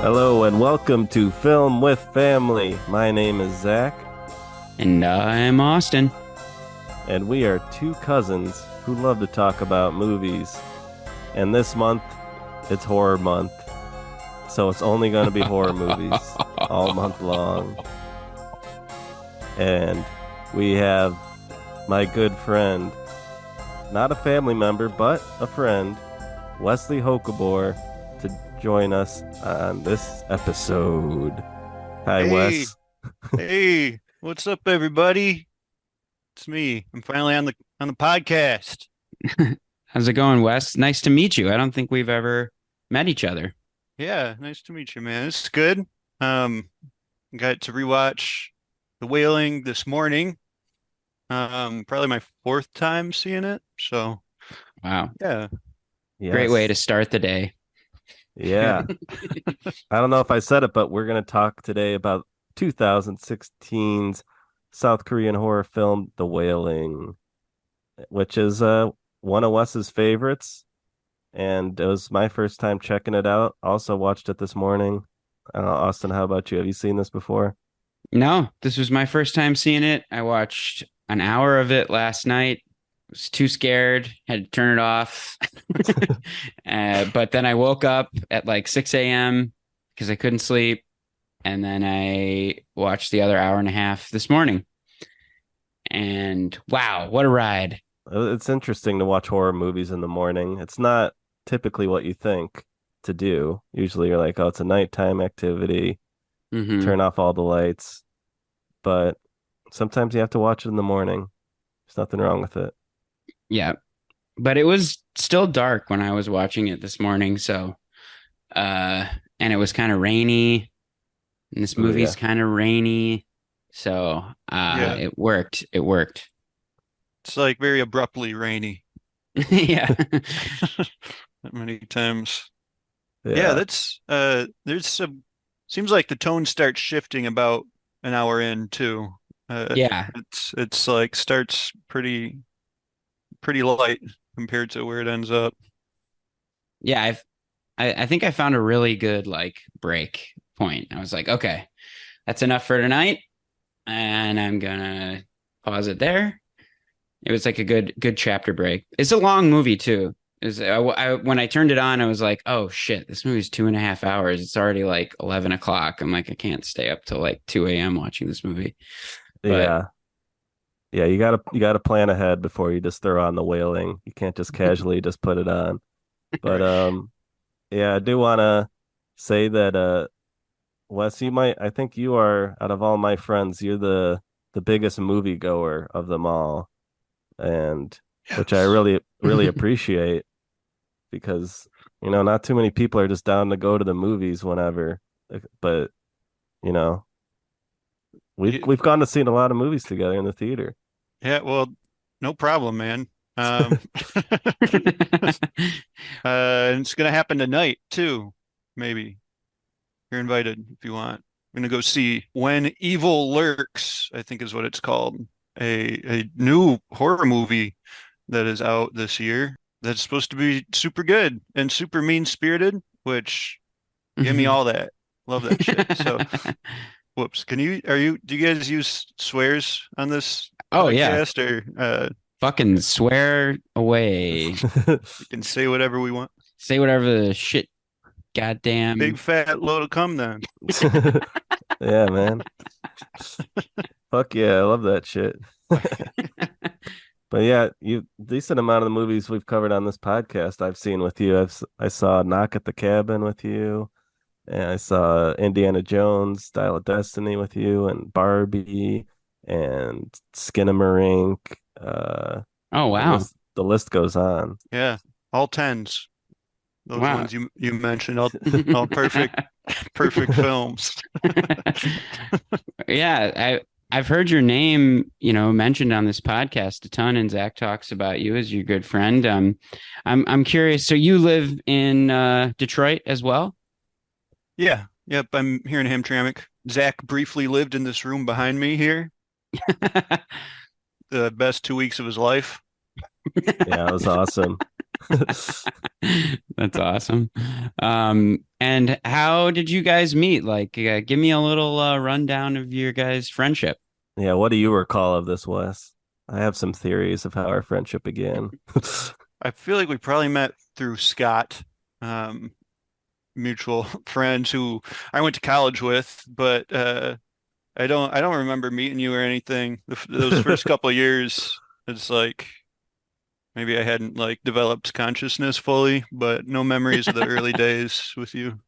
Hello and welcome to Film with Family. My name is Zach. And I'm Austin. And we are two cousins who love to talk about movies. And this month, it's horror month. So it's only going to be horror movies all month long. And we have my good friend, not a family member, but a friend, Wes Holkeboer, to join us on this episode. Hi, hey, Wes. Hey, what's up, everybody? It's me. I'm finally on the podcast. How's it going, Wes? Nice to meet you. I don't think we've ever met each other. Yeah, nice to meet you, man. It's good. Got to rewatch The Wailing this morning. Probably my fourth time seeing it. So, wow. Yeah. Yes. Great way to start the day. Yeah. I don't know if I said it, but we're going to talk today about 2016's South Korean horror film, The Wailing, which is one of Wes's favorites. And it was my first time checking it out. Also watched it this morning. Austin, how about you? Have you seen this before? No, this was my first time seeing it. I watched an hour of it last night. Was too scared, had to turn it off. But then I woke up at like 6 a.m. because I couldn't sleep. And then I watched the other hour and a half this morning. And wow, what a ride. It's interesting to watch horror movies in the morning. It's not typically what you think to do. Usually you're like, oh, it's a nighttime activity. Mm-hmm. Turn off all the lights. But sometimes you have to watch it in the morning. There's nothing wrong with it. Yeah, but it was still dark when I was watching it this morning. So, and it was kind of rainy, and this movie's kind of rainy. So, It worked. It worked. It's like very abruptly rainy. Yeah. That many times. Yeah, that's seems like the tone starts shifting about an hour in too. Yeah. It's like starts pretty light compared to where it ends up. Yeah, I think I found a really good like break point. I was like, okay, that's enough for tonight, and I'm gonna pause it there. It was like a good chapter break. It's a long movie too. When I turned it on, I was like, oh shit, this movie's 2.5 hours. It's already like 11 o'clock. I'm like, I can't stay up till like 2 a.m. watching this movie. But, yeah, you gotta plan ahead before you just throw on The Wailing. You can't just casually just put it on. But I do want to say that Wes, I think you are, out of all my friends, you're the biggest movie goer of them all, and which I really appreciate, because not too many people are just down to go to the movies whenever. But we've gone to see a lot of movies together in the theater. Yeah, well, no problem, man. It's gonna happen tonight too. Maybe you're invited if you want. I'm gonna go see When Evil Lurks, I think is what it's called. A new horror movie that is out this year that's supposed to be super good and super mean-spirited, which give me all that. Love that shit. So whoops. Do you guys use swears on this podcast? Or fucking swear away. You can say whatever we want. Say whatever the shit. Goddamn. Big fat load of cum then. Yeah, man. Fuck yeah, I love that shit. But yeah, you decent amount of the movies we've covered on this podcast I've seen with you. I saw Knock at the Cabin with you, and I saw Indiana Jones, Dial of Destiny with you, and Barbie, and Skinamarink. Oh, wow. The list goes on. Yeah, all tens. Those Wow. ones you mentioned, all perfect films. Yeah, I've heard your name, mentioned on this podcast a ton, and Zach talks about you as your good friend. I'm curious. So you live in Detroit as well? Yeah, yep. I'm here in Hamtramck. Zach briefly lived in this room behind me here. The best 2 weeks of his life. Yeah, it was awesome. That's awesome. And how did you guys meet? Like, give me a little rundown of your guys' friendship. Yeah, what do you recall of this, Wes? I have some theories of how our friendship began. I feel like we probably met through Scott, um, mutual friends who I went to college with, but I don't remember meeting you or anything. Those first couple of years, it's like maybe I hadn't like developed consciousness fully, but no memories of the early days with you.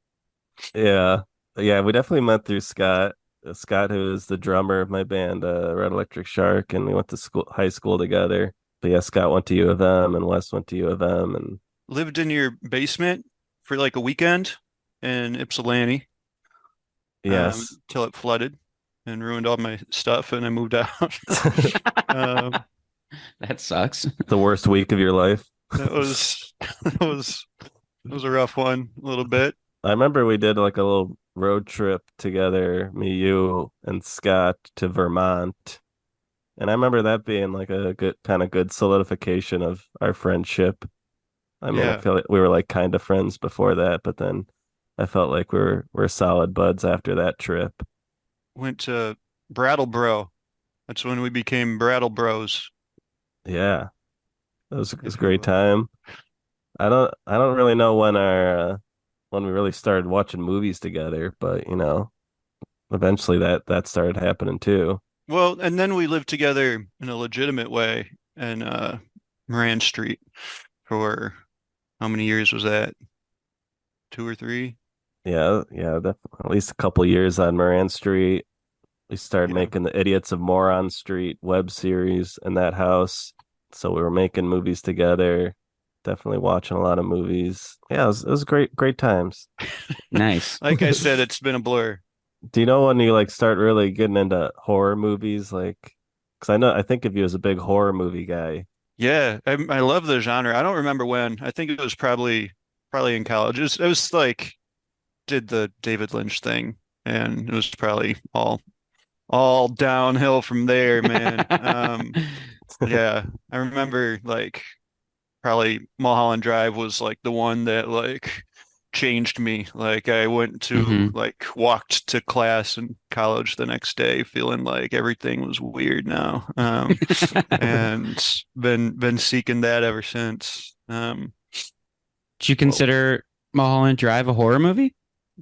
Yeah. Yeah, we definitely met through Scott. Scott, who is the drummer of my band, Red Electric Shark, and we went to high school together. But yeah, Scott went to U of M and Wes went to U of M and Lived in your basement for like a weekend in Ypsilanti, yes. till it flooded and ruined all my stuff, and I moved out. Um, That sucks. The worst week of your life. that was that was a rough one, a little bit. I remember we did like a little road trip together, me, you, and Scott to Vermont. And I remember that being like a good solidification of our friendship. I mean, I Yeah, feel like we were like kind of friends before that, but then I felt like we're solid buds after that trip. went to Brattleboro. That's when we became Brattle Bros, Yeah, it was a if you great will. time. I don't really know when we really started watching movies together, but eventually that started happening too. Well, and then we lived together in a legitimate way in Moran Street for how many years was that? 2 or 3? Yeah, yeah, definitely. At least a couple years on Moran Street. We started Yeah. making the Idiots of Moron Street web series in that house. So we were making movies together, definitely watching a lot of movies. Yeah, it was great times. Nice. Like I said, it's been a blur. Do you know when you like start really getting into horror movies? Like, because I think of you as a big horror movie guy. Yeah, I love the genre. I don't remember when. I think it was probably in college. It was like did the David Lynch thing, and it was probably all downhill from there, man. Yeah, I remember like probably Mulholland Drive was like the one that like changed me. Like I went to Hmm. like walked to class in college the next day feeling like everything was weird now. And been seeking that ever since. Did you Well, consider Mulholland Drive a horror movie?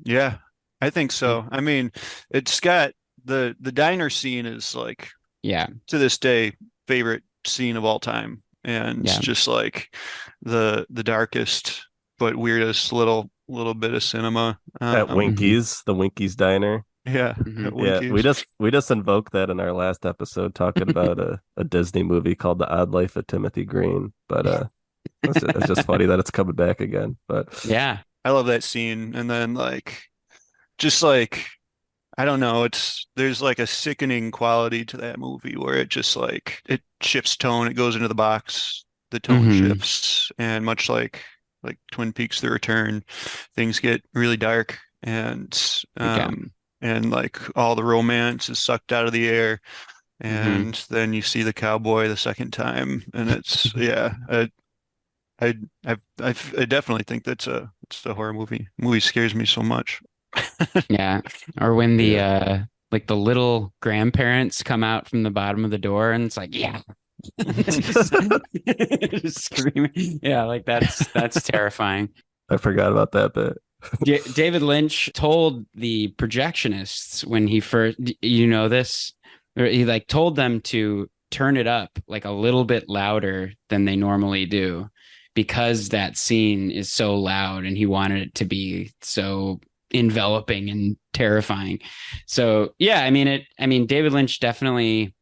Yeah, I think so. I mean, it's got the diner scene is like Yeah, to this day favorite scene of all time, and it's yeah. just like the darkest but weirdest little bit of cinema. at Hmm. The Winkies Diner. Yeah, Hmm. at Yeah, we Winkies. just we just invoked that in our last episode talking about a Disney movie called The Odd Life of Timothy Green. But it's just funny that it's coming back again. But Yeah. I love that scene, and then like just like I don't know, there's like a sickening quality to that movie where it just like it shifts tone, it goes into the box, the tone Hmm. shifts, and much like Twin Peaks: The Return, things get really dark Yeah. and like all the romance is sucked out of the air, Hmm. and then you see the cowboy the second time, and it's yeah, I I definitely think it's a horror movie. Movie scares me so much. Yeah. Or when the yeah, like the little grandparents come out from the bottom of the door and it's like, yeah. Just, just screaming. Yeah, like that's terrifying. I forgot about that bit. David Lynch told the projectionists when he first, you know this, or he like told them to turn it up like a little bit louder than they normally do because that scene is so loud and he wanted it to be so enveloping and terrifying. So yeah, I mean David Lynch definitely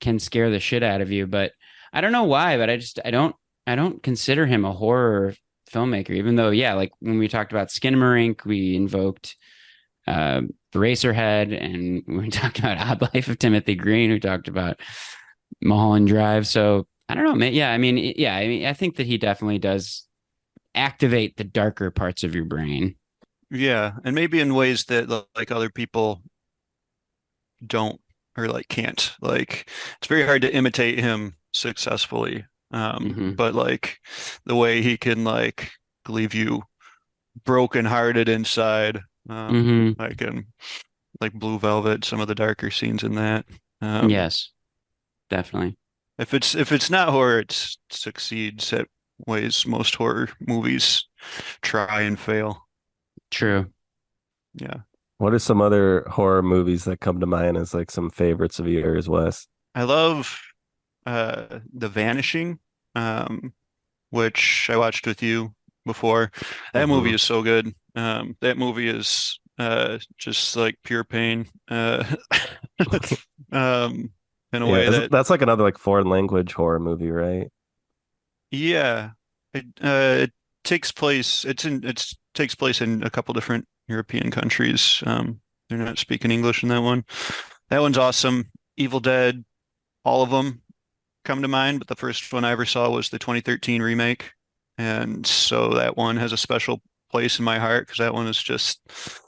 can scare the shit out of you, but I don't know why, but I don't consider him a horror filmmaker, even though, yeah, like when we talked about Skinamarink, we invoked uh Eraserhead, and we talked about Odd Life of Timothy Green, we talked about Mulholland Drive. So I don't know, man. Yeah, I mean, I think that he definitely does activate the darker parts of your brain. Yeah, and maybe in ways that like other people don't or like can't. Like it's very hard to imitate him successfully. Hmm. But like the way he can like leave you brokenhearted inside, Hmm. like in like Blue Velvet, some of the darker scenes in that. Um, Yes, definitely. if it's not horror, it succeeds at ways most horror movies try and fail. True. Yeah. What are some other horror movies that come to mind as like some favorites of yours, Wes? I love The Vanishing, which I watched with you before. That movie Hmm. is so good. That movie is just like pure pain. Um, in a Yeah, way that that's like another like foreign language horror movie, right? yeah, it takes place. It's takes place in a couple different European countries. They're not speaking English in that one. That one's awesome. Evil Dead, all of them come to mind, but the first one I ever saw was the 2013 remake. And so that one has a special place in my heart because that one is just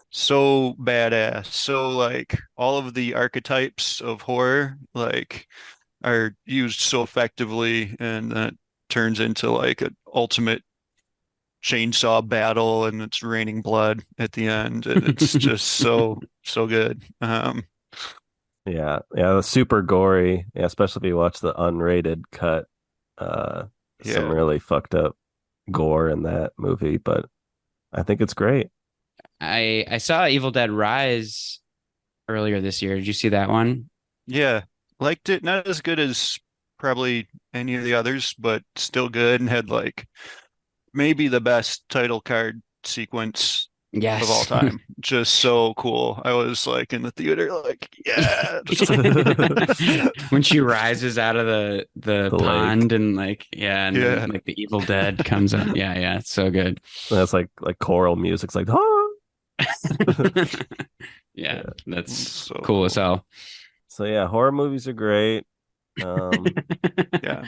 so badass. So like all of the archetypes of horror like are used so effectively, and then it turns into like an ultimate chainsaw battle and it's raining blood at the end, and it's just so good. Yeah, yeah, the super gory. Yeah, especially if you watch the unrated cut. Uh, some Yeah. really fucked up gore in that movie, but I think it's great. I saw Evil Dead Rise earlier this year. Did you see that one? Yeah, liked it. Not as good as probably any of the others, but still good and had like maybe the best title card sequence of all Yes. time. Just so cool. I was like in the theater, like, yeah. When she rises out of the The lake. pond and like yeah, and then Yeah. like the Evil Dead comes up. Yeah, yeah, it's so good. That's like choral music. It's like, oh. Yeah, Yeah. that's So cool as cool. hell. So yeah, horror movies are great. Um, Yeah.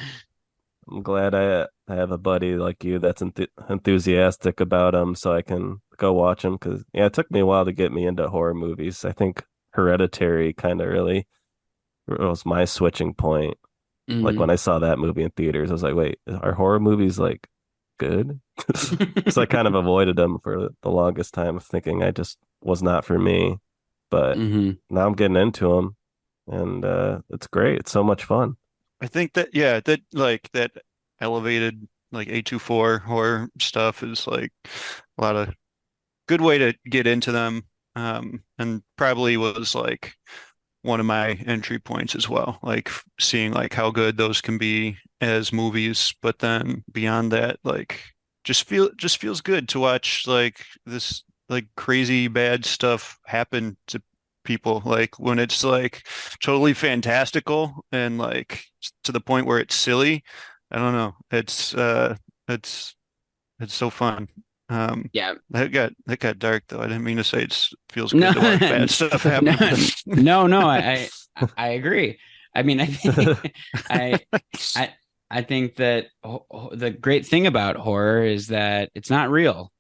I'm glad I have a buddy like you that's enthusiastic about them, so I can go watch them. Because yeah, it took me a while to get me into horror movies. I think Hereditary kind of really was my switching point. Like when Mhm. I saw that movie in theaters, I was like, wait, are horror movies like good? So I kind of avoided them for the longest time, thinking I just was not for me. But Mhm. now I'm getting into them, and it's great. It's so much fun. I think that yeah, that like that elevated like A24 horror stuff is like a lot of good way to get into them. And probably was like one of my entry points as well, like seeing like how good those can be as movies, but then beyond that, like just feels good to watch like this like crazy bad stuff happen to people, like when it's like totally fantastical and like to the point where it's silly. I don't know. It's it's so fun. Yeah. That got dark though. I didn't mean to say it feels No, good to watch bad stuff no, happen. no. I agree. I mean, I think I I I think that the great thing about horror is that it's not real,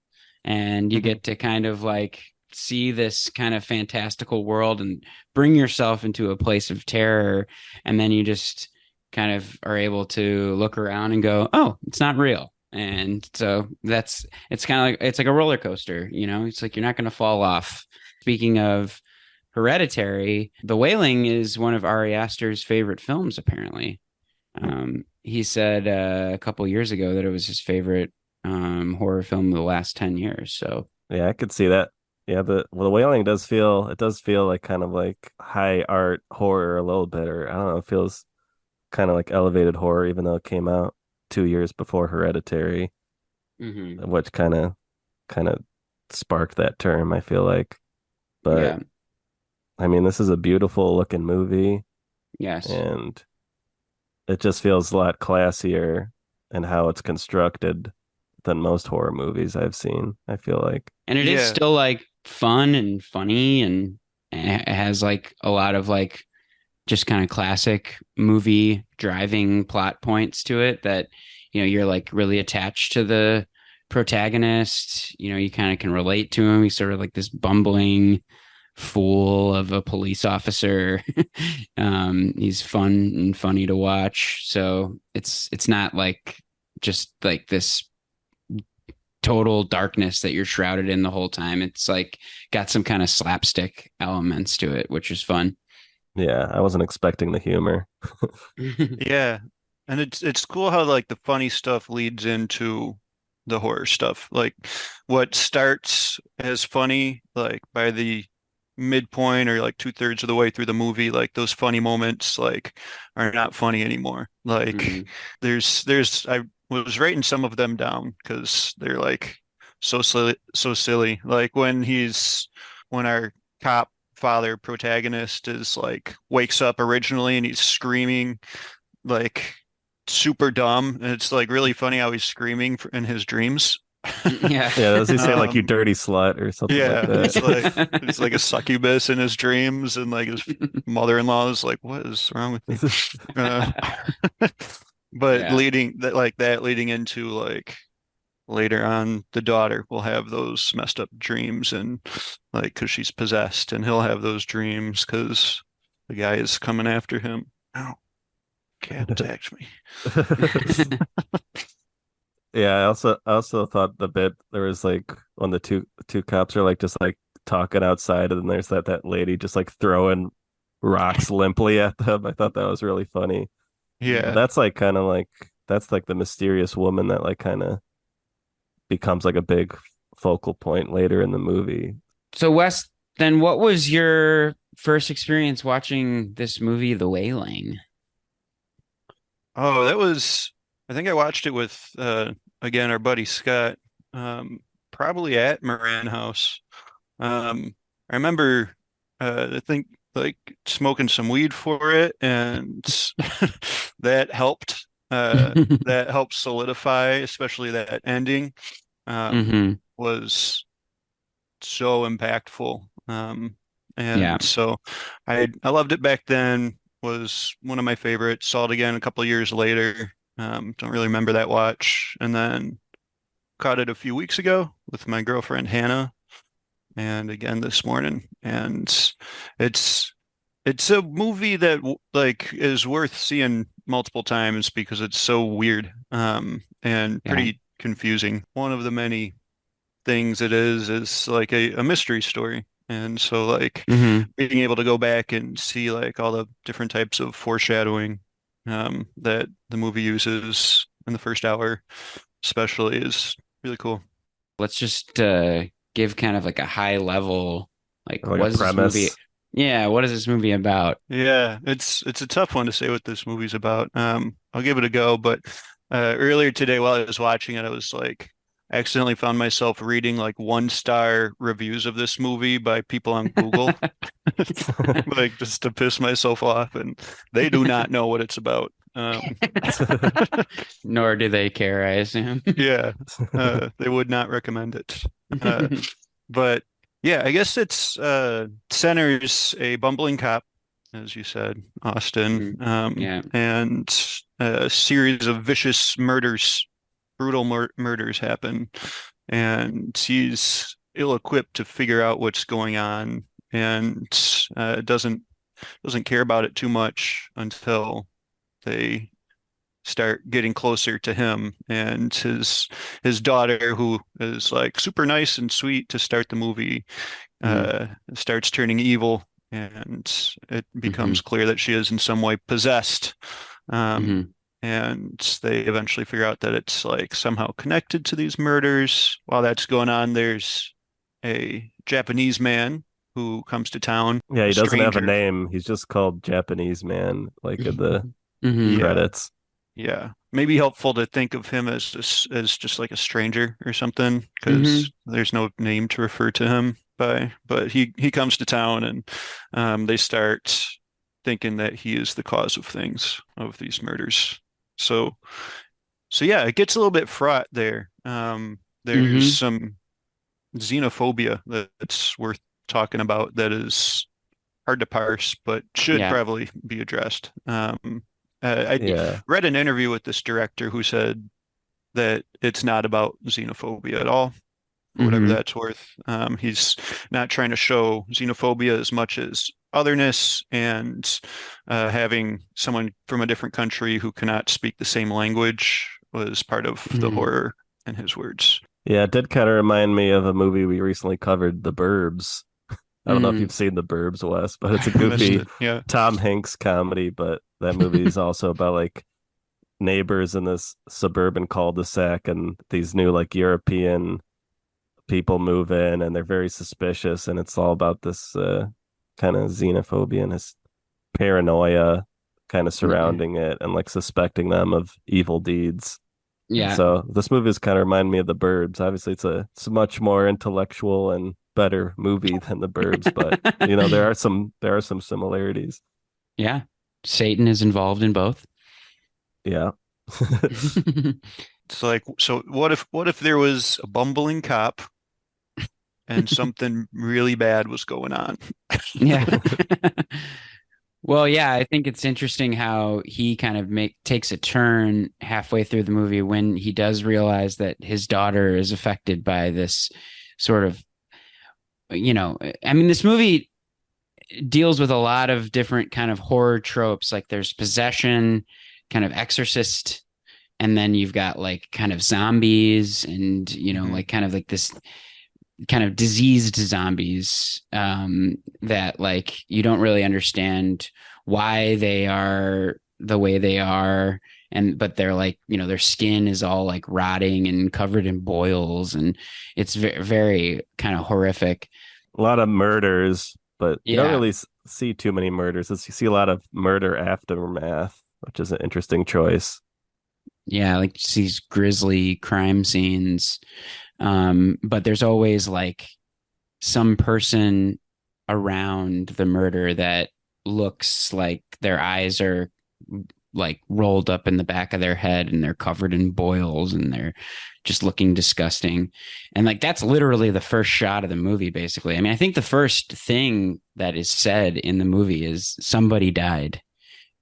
and you Mhm. get to kind of like see this kind of fantastical world and bring yourself into a place of terror, and then you just kind of are able to look around and go, "Oh, it's not real." And so that's it's kind of like it's like a roller coaster, you know? It's like you're not going to fall off. Speaking of Hereditary, The Wailing is one of Ari Aster's favorite films, apparently. He said a couple years ago that it was his favorite horror film of the last 10 years. So, Yeah, I could see that. Yeah, the Wailing does feel like kind of like high art horror a little bit, or I don't know, it feels kind of like elevated horror, even though it came out 2 years before Hereditary, Hmm. which kind of sparked that term, I feel like. But Yeah. I mean, this is a beautiful looking movie, Yes. and it just feels a lot classier in how it's constructed than most horror movies I've seen, I feel like. And it is Yeah. still like fun and funny, and it has like a lot of like just kind of classic movie driving plot points to it that, you're like really attached to the protagonist. You kind of can relate to him. He's sort of like this bumbling fool of a police officer. He's fun and funny to watch. So it's not like just like this total darkness that you're shrouded in the whole time. It's like got some kind of slapstick elements to it, which is fun. Yeah, I wasn't expecting the humor. Yeah. And it's cool how like the funny stuff leads into the horror stuff. Like what starts as funny, like by the midpoint or like two-thirds of the way through the movie, like those funny moments like are not funny anymore. Like Hmm. there's I was writing some of them down because they're like so silly. Like when our cop father protagonist is like wakes up originally and he's screaming like super dumb, and it's like really funny how he's screaming in his dreams. Yeah. Yeah, does he say like you Um, dirty slut or something like yeah, that? it's like a succubus in his dreams, and like his mother-in-law is like, "What is wrong with you?" Uh, but Yeah. leading into like later on, the daughter will have those messed up dreams, and like because she's possessed, and he'll have those dreams because the guy is coming after him. Oh, cat attacked me. Yeah, I also thought the bit there was like when the two cops are like just like talking outside, and then there's that lady just like throwing rocks limply at them. I thought that was really funny. But Yeah. that's like kind of like that's like the mysterious woman that like kind of becomes like a big focal point later in the movie. So Wes, then what was your first experience watching this movie, The Wailing? Oh, that was, I think I watched it with, again, our buddy Scott, probably at Moran House. I remember, I think like smoking some weed for it, and that helped, that helped solidify, especially that ending, Hmm. was so impactful. Yeah. And so I loved it back then, was one of my favorites. Saw it again a couple of years later. Don't really remember that watch. And then caught it a few weeks ago with my girlfriend Hannah, and again this morning. And it's it's a movie that like is worth seeing multiple times because it's so weird, and Yeah. pretty confusing. One of the many things it is like a mystery story. And so like Hmm. being able to go back and see like all the different types of foreshadowing that the movie uses in the first hour especially is really cool. Let's just give kind of like a high level, like, Like a what is this movie? premise. Yeah, what is this movie about? Yeah, it's a tough one to say what this movie's about. I'll give it a go, but earlier today while I was watching it, I was like I accidentally found myself reading like 1-star reviews of this movie by people on Google, like just to piss myself off, and they do not know what it's about. Nor do they care, I assume. Yeah, they would not recommend it. Uh, but yeah, I guess it's centers a bumbling cop, as you said, Austin, Mhm. Yeah. and a series of vicious murders, brutal murders happen, and he's ill-equipped to figure out what's going on, and doesn't care about it too much until they start getting closer to him, and his daughter, who is like super nice and sweet to start the movie, Hmm. starts turning evil, and it becomes Hmm. clear that she is in some way possessed. Um, Hmm. and they eventually figure out that it's like somehow connected to these murders. While that's going on, there's a Japanese man who comes to town, Yeah, a he doesn't have a stranger. name. He's just called Japanese man, like in the Hmm. Yeah, credits. yeah. Maybe helpful to think of him as just like a stranger or something, Hmm. because there's no name to refer to him by. But he comes to town, and they start thinking that he is the cause of things, of these murders. So yeah, it gets a little bit fraught there. There's Hmm. some xenophobia that's worth talking about that is hard to parse, but should Yeah. probably be addressed. I Yeah. read an interview with this director who said that it's not about xenophobia at all, for whatever Hmm. that's worth. He's not trying to show xenophobia as much as otherness and having someone from a different country who cannot speak the same language was part of the Hmm. horror, in his words. Yeah, it did kind of remind me of a movie we recently covered, The Burbs. I don't know if Hmm. you've seen The Burbs, Wes, but it's a I missed goofy it. Yeah. Tom Hanks comedy, but that movie is also about like neighbors in this suburban cul-de-sac and these new like European people move in and they're very suspicious and it's all about this kind of xenophobia and this paranoia kind of Yeah. surrounding it and like suspecting them of evil deeds. And Yeah. so this movie is kind of remind me of The Burbs. Obviously, it's a much more intellectual and better movie than The Burbs, but you know there are some similarities. Yeah. Satan is involved in both. Yeah. It's like, so what if there was a bumbling cop and something really bad was going on? Yeah. Well, yeah, I think it's interesting how he kind of takes a turn halfway through the movie when he does realize that his daughter is affected by this sort of, I mean, this movie deals with a lot of different kind of horror tropes. Like there's possession, kind of exorcist, and then you've got like kind of zombies and, Hmm. like kind of like this kind of diseased zombies that like you don't really understand why they are the way they are, and but they're like, their skin is all like rotting and covered in boils, and it's very kind of horrific. A lot of murders, but you don't Yeah. really see too many murders. You see a lot of murder aftermath, which is an interesting choice. Yeah, like these grisly crime scenes. But there's always like some person around the murder that looks like their eyes are like rolled up in the back of their head and they're covered in boils and they're just looking disgusting. And like that's literally the first shot of the movie, basically. I mean, I think the first thing that is said in the movie is somebody died.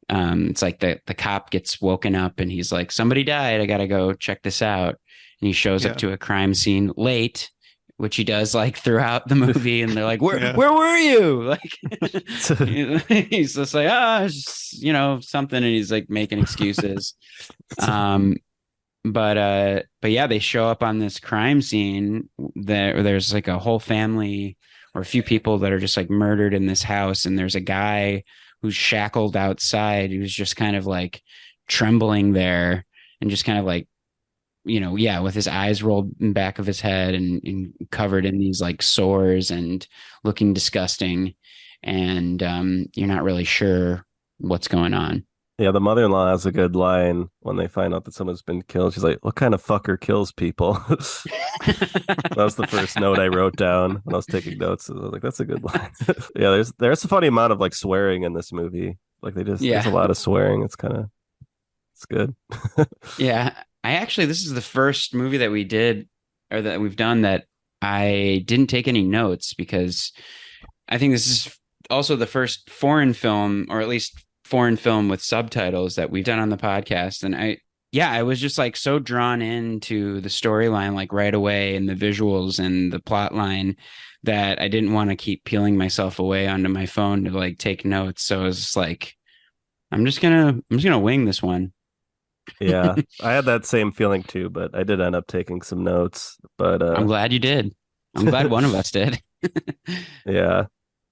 It's like the cop gets woken up and he's like, somebody died. I gotta go check this out. And he shows up Yeah. to a crime scene late, which he does like throughout the movie. And they're like, where Yeah. where were you? Like he's just like, something, and he's like making excuses. Um, but yeah, they show up on this crime scene. There's like a whole family or a few people that are just like murdered in this house, and there's a guy who's shackled outside who's just kind of like trembling there and just kind of like, yeah, with his eyes rolled in back of his head and covered in these like sores and looking disgusting. And you're not really sure what's going on. Yeah, the mother-in-law has a good line when they find out that someone's been killed. She's like, "What kind of fucker kills people?" That was the first note I wrote down when I was taking notes. I was like, "That's a good line." Yeah, there's a funny amount of like swearing in this movie. Like there's a Yeah. lot of swearing. It's good. Yeah. This is the first movie that we did or that we've done that I didn't take any notes, because I think this is also the first foreign film, or at least foreign film with subtitles, that we've done on the podcast. And I was just like so drawn into the storyline, like right away, and the visuals and the plot line, that I didn't want to keep peeling myself away onto my phone to like take notes. So I was just like, I'm just gonna wing this one. Yeah, I had that same feeling too, but I did end up taking some notes. But I'm glad you did. I'm glad one of us did. yeah,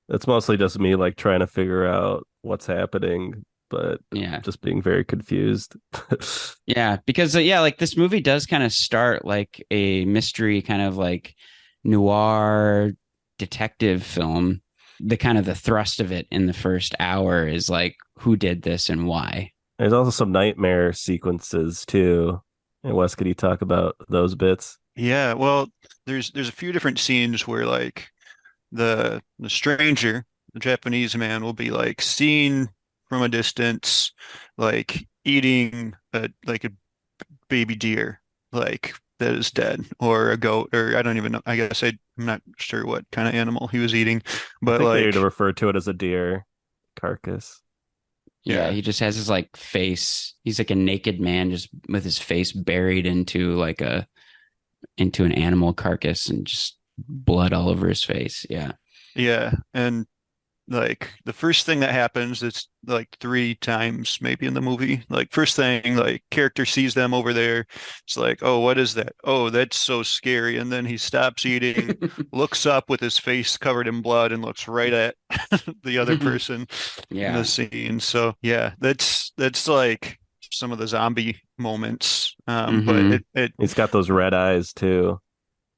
it's mostly just me like trying to figure out what's happening, but Yeah. just being very confused. Yeah, because yeah, like this movie does kind of start like a mystery, kind of like noir detective film. The kind of the thrust of it in the first hour is like, who did this and why? There's also some nightmare sequences too. And Wes, could you talk about those bits? Yeah, well, there's a few different scenes where like the stranger, the Japanese man, will be like seen from a distance, like eating a baby deer, like that is dead, or a goat, or I don't even know. I guess I'm not sure what kind of animal he was eating, I but think they need to like, refer to it as a deer carcass. Yeah, yeah, he just has his like face. He's like a naked man just with his face buried into like a into an animal carcass and just blood all over his face. Yeah. yeah, and like the first thing that happens is like three times maybe in the movie. Like first thing, like character sees them over there. It's like, oh, what is that? Oh, that's so scary. And then he stops eating, looks up with his face covered in blood, and looks right at the other person in the Yeah. scene. So yeah, that's like some of the zombie moments. But Hmm. it He's got those red eyes too.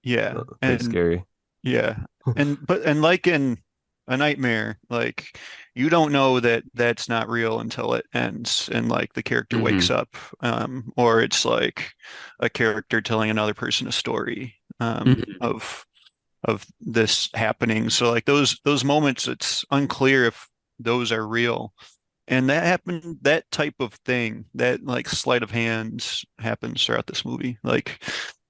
yeah, Pretty and scary. yeah. And like in a nightmare, like you don't know that that's not real until it ends and like the character wakes Hmm. up, or it's like a character telling another person a story Hmm. of this happening. So like those moments, it's unclear if those are real. And that happened, that type of thing, that like sleight of hands happens throughout this movie. Like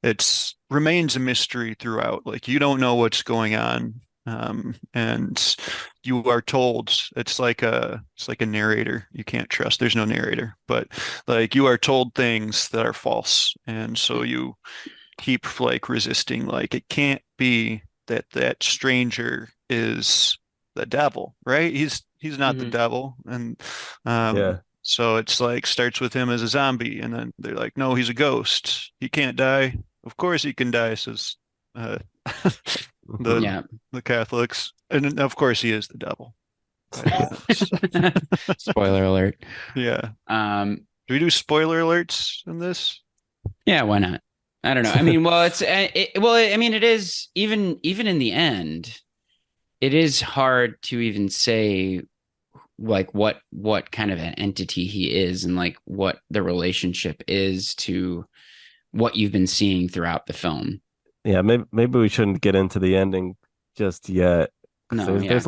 it's remains a mystery throughout. Like you don't know what's going on. And you are told it's like a narrator. You can't trust. There's no narrator, but like you are told things that are false. And so you keep like resisting, like it can't be that that stranger is the devil, right? He's not the Hmm. devil. And Yeah. so it's like starts with him as a zombie, and then they're like, no, he's a ghost. He can't die. Of course he can die, says uh, the Yeah. the Catholics. And of course he is the devil. But Spoiler alert. yeah. Um, Do we do spoiler alerts in this? yeah, why not? I don't know. I mean, well, well, I mean, it is even in the end, it is hard to even say like what kind of an entity he is and like what the relationship is to what you've been seeing throughout the film. Yeah, maybe we shouldn't get into the ending just yet because No, yeah. there's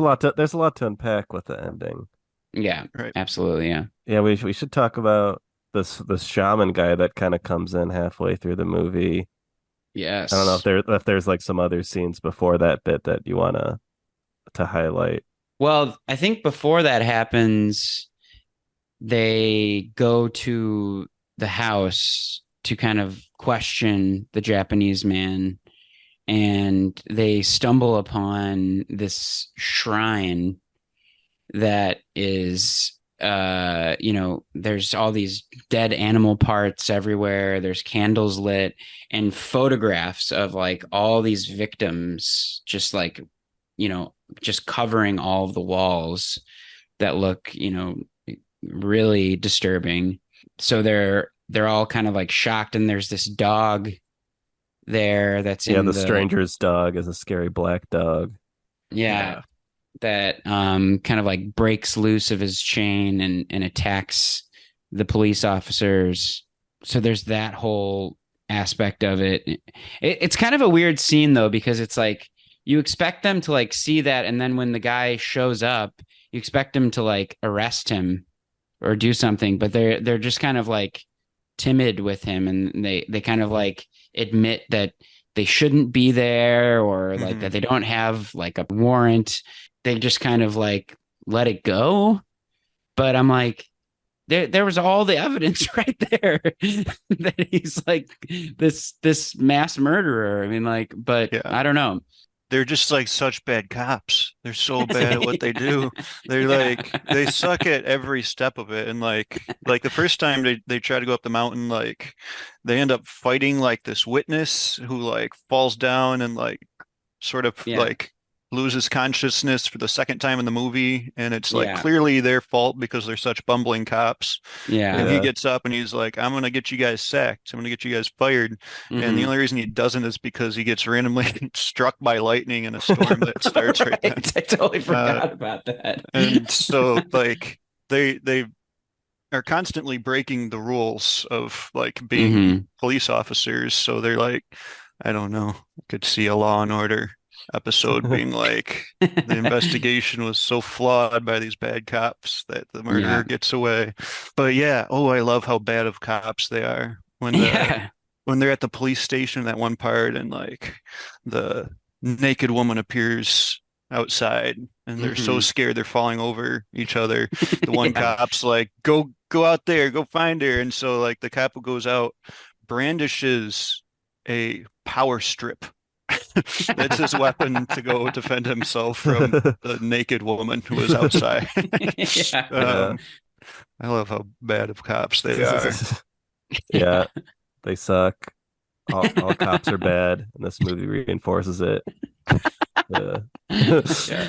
a lot to unpack with the ending. Yeah, Right. absolutely, yeah. Yeah, we should talk about this shaman guy that kind of comes in halfway through the movie. I don't know Yes. if there's like some other scenes before that bit that you wanna to highlight. Well, I think before that happens, they go to the house to kind of question the Japanese man, and they stumble upon this shrine that is there's all these dead animal parts everywhere, there's candles lit and photographs of like all these victims just like just covering all of the walls that look really disturbing. So they're all kind of like shocked, and there's this dog there that's Yeah, in the the stranger's dog is a scary black dog. yeah Yeah. that kind of like breaks loose of his chain and attacks the police officers. So there's that whole aspect of it. It's kind of a weird scene though, because it's like you expect them to like see that, and then when the guy shows up, you expect him to like arrest him or do something, but they're just kind of like timid with him, and they kind of like admit that they shouldn't be there, or like Hmm. that they don't have like a warrant. They just kind of like let it go. But I'm like, there was all the evidence right there that he's like this mass murderer. I mean, like, but Yeah. I don't know. They're just like such bad cops. They're so bad at what they do. They're Yeah. like they suck at every step of it. And like the first time they try to go up the mountain, like they end up fighting like this witness who like falls down and like sort of Yeah. like loses consciousness for the second time in the movie, and it's like Yeah. clearly their fault because they're such bumbling cops. And Yeah. he Yeah. gets up and he's like, I'm gonna get you guys sacked. I'm gonna get you guys fired. And the Hmm. only reason he doesn't is because he gets randomly struck by lightning in a storm that starts right then. Right. I totally Uh, forgot about that. and so like they are constantly breaking the rules of like being Hmm. police officers. So they're like, I don't know, I could see a Law and Order episode being like the investigation was so flawed by these bad cops that the Yeah. murderer gets away. But yeah, oh, I love how bad of cops they are Yeah. when they're at the police station that one part and like the naked woman appears outside and they're so Hmm. scared they're falling over each other. The one Yeah. cop's like, go out there, go find her. And so like the cop who goes out brandishes a power strip. That's his weapon to go defend himself from the naked woman who was outside. Yeah. Yeah. um, I love how bad of cops they are. Yeah, they suck. All cops are bad, and this movie reinforces it. Yeah. Yeah.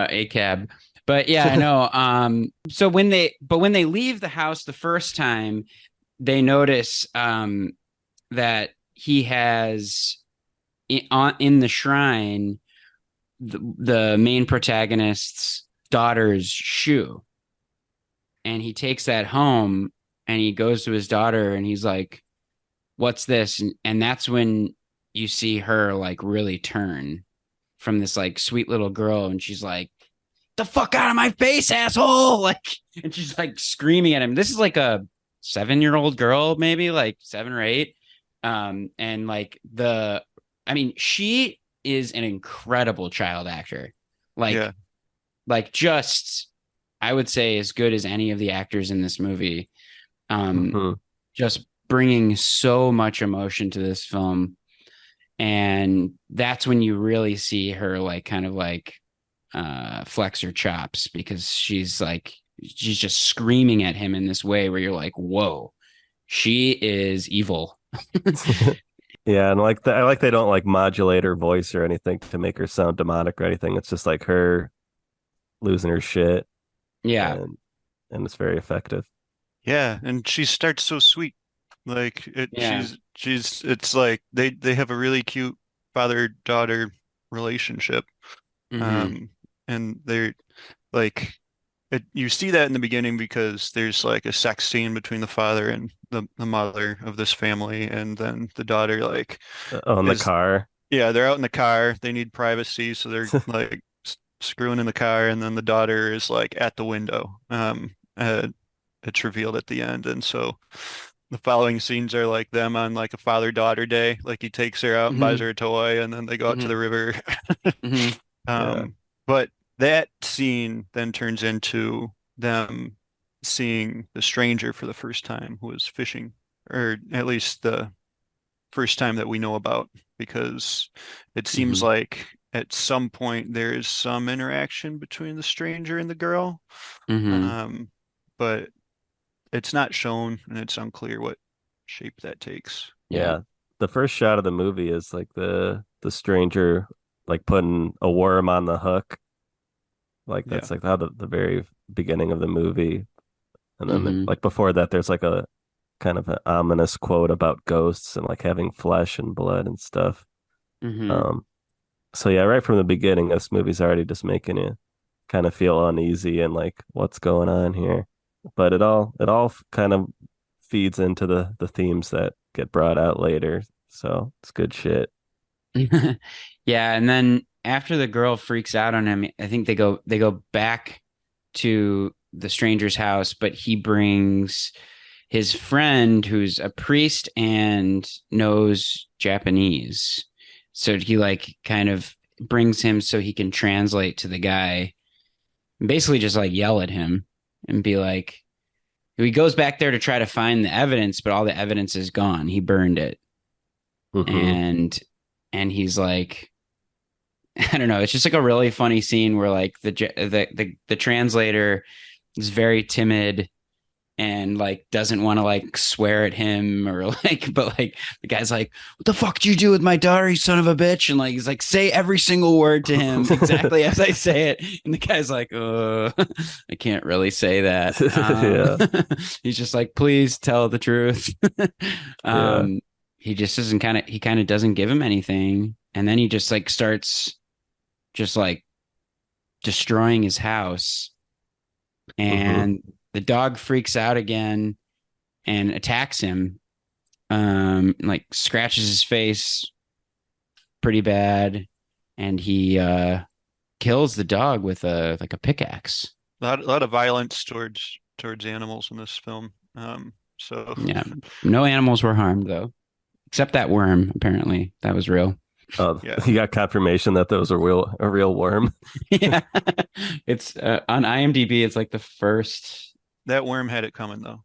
A cab. But yeah, I know. So when they leave the house the first time, they notice that he has in the shrine the main protagonist's daughter's shoe. And he takes that home and he goes to his daughter and he's like, what's this? And that's when you see her like really turn from this like sweet little girl. And she's like, the fuck out of my face, asshole. Like, and she's like screaming at him. This is like a 7-year-old girl, maybe like 7 or 8. And like I mean, she is an incredible child actor. Yeah. Like just, I would say as good as any of the actors in this movie. Mhm. Just bringing so much emotion to this film. And that's when you really see her like kind of like flex her chops because she's just screaming at him in this way where you're like, whoa, she is evil. Yeah, and like I like they don't like modulate her voice or anything to make her sound demonic or anything. It's just like her losing her shit, Yeah. and it's very effective. Yeah, and she starts so sweet. Like Yeah. she's it's like they have a really cute father-daughter relationship. Hmm. Um and they're like you see that in the beginning because there's like a sex scene between the father and the mother of this family and then the daughter like Oh, in the is car. yeah, they're out in the car. They need privacy, so they're like screwing in the car and then the daughter is like at the window. It's revealed at the end. And so the following scenes are like them on like a father-daughter day. Like he takes her out and buys Hmm. her a toy, and then they go out to Hmm. the river. Hmm. Yeah. But that scene then turns into them seeing the stranger for the first time who was fishing, or at least the first time that we know about, because it seems Hmm. like at some point there is some interaction between the stranger and the girl. Hmm. Um, but it's not shown and it's unclear what shape that takes. Yeah. Yeah. The first shot of the movie is like the stranger like putting a worm on the hook. Like Yeah. that's like how the very beginning of the movie. And then Hmm. like before that there's like a kind of an ominous quote about ghosts and like having flesh and blood and stuff. Hmm. Um so yeah, right from the beginning this movie's already just making you kind of feel uneasy and like what's going on here. But it all kind of feeds into the themes that get brought out later. So it's good shit. Yeah, and then after the girl freaks out on him, I think they go back to the stranger's house, but he brings his friend who's a priest and knows Japanese. So he like kind of brings him so he can translate to the guy and basically just like yell at him and be like he goes back there to try to find the evidence, but all the evidence is gone. He burned it. Hmm. And he's like I don't know. It's just like a really funny scene where like the translator is very timid and like doesn't want to like swear at him or like, but like the guy's like, "What the fuck did you do with my daughter, you son of a bitch?" And like he's like, "Say every single word to him exactly as I say it." And the guy's like, I can't really say that." Yeah. He's just like, "Please tell the truth." Yeah. um, he just doesn't he kind of doesn't give him anything, and then he just like starts just like destroying his house Hmm. and the dog freaks out again and attacks him, like scratches his face pretty bad, and he kills the dog with a pickaxe. A lot of violence towards animals in this film. So Yeah, no animals were harmed though, except that worm. Apparently, that was real. yeah, You got confirmation that those are real worm. Yeah, it's on IMDb. It's like the first. that worm had it coming though.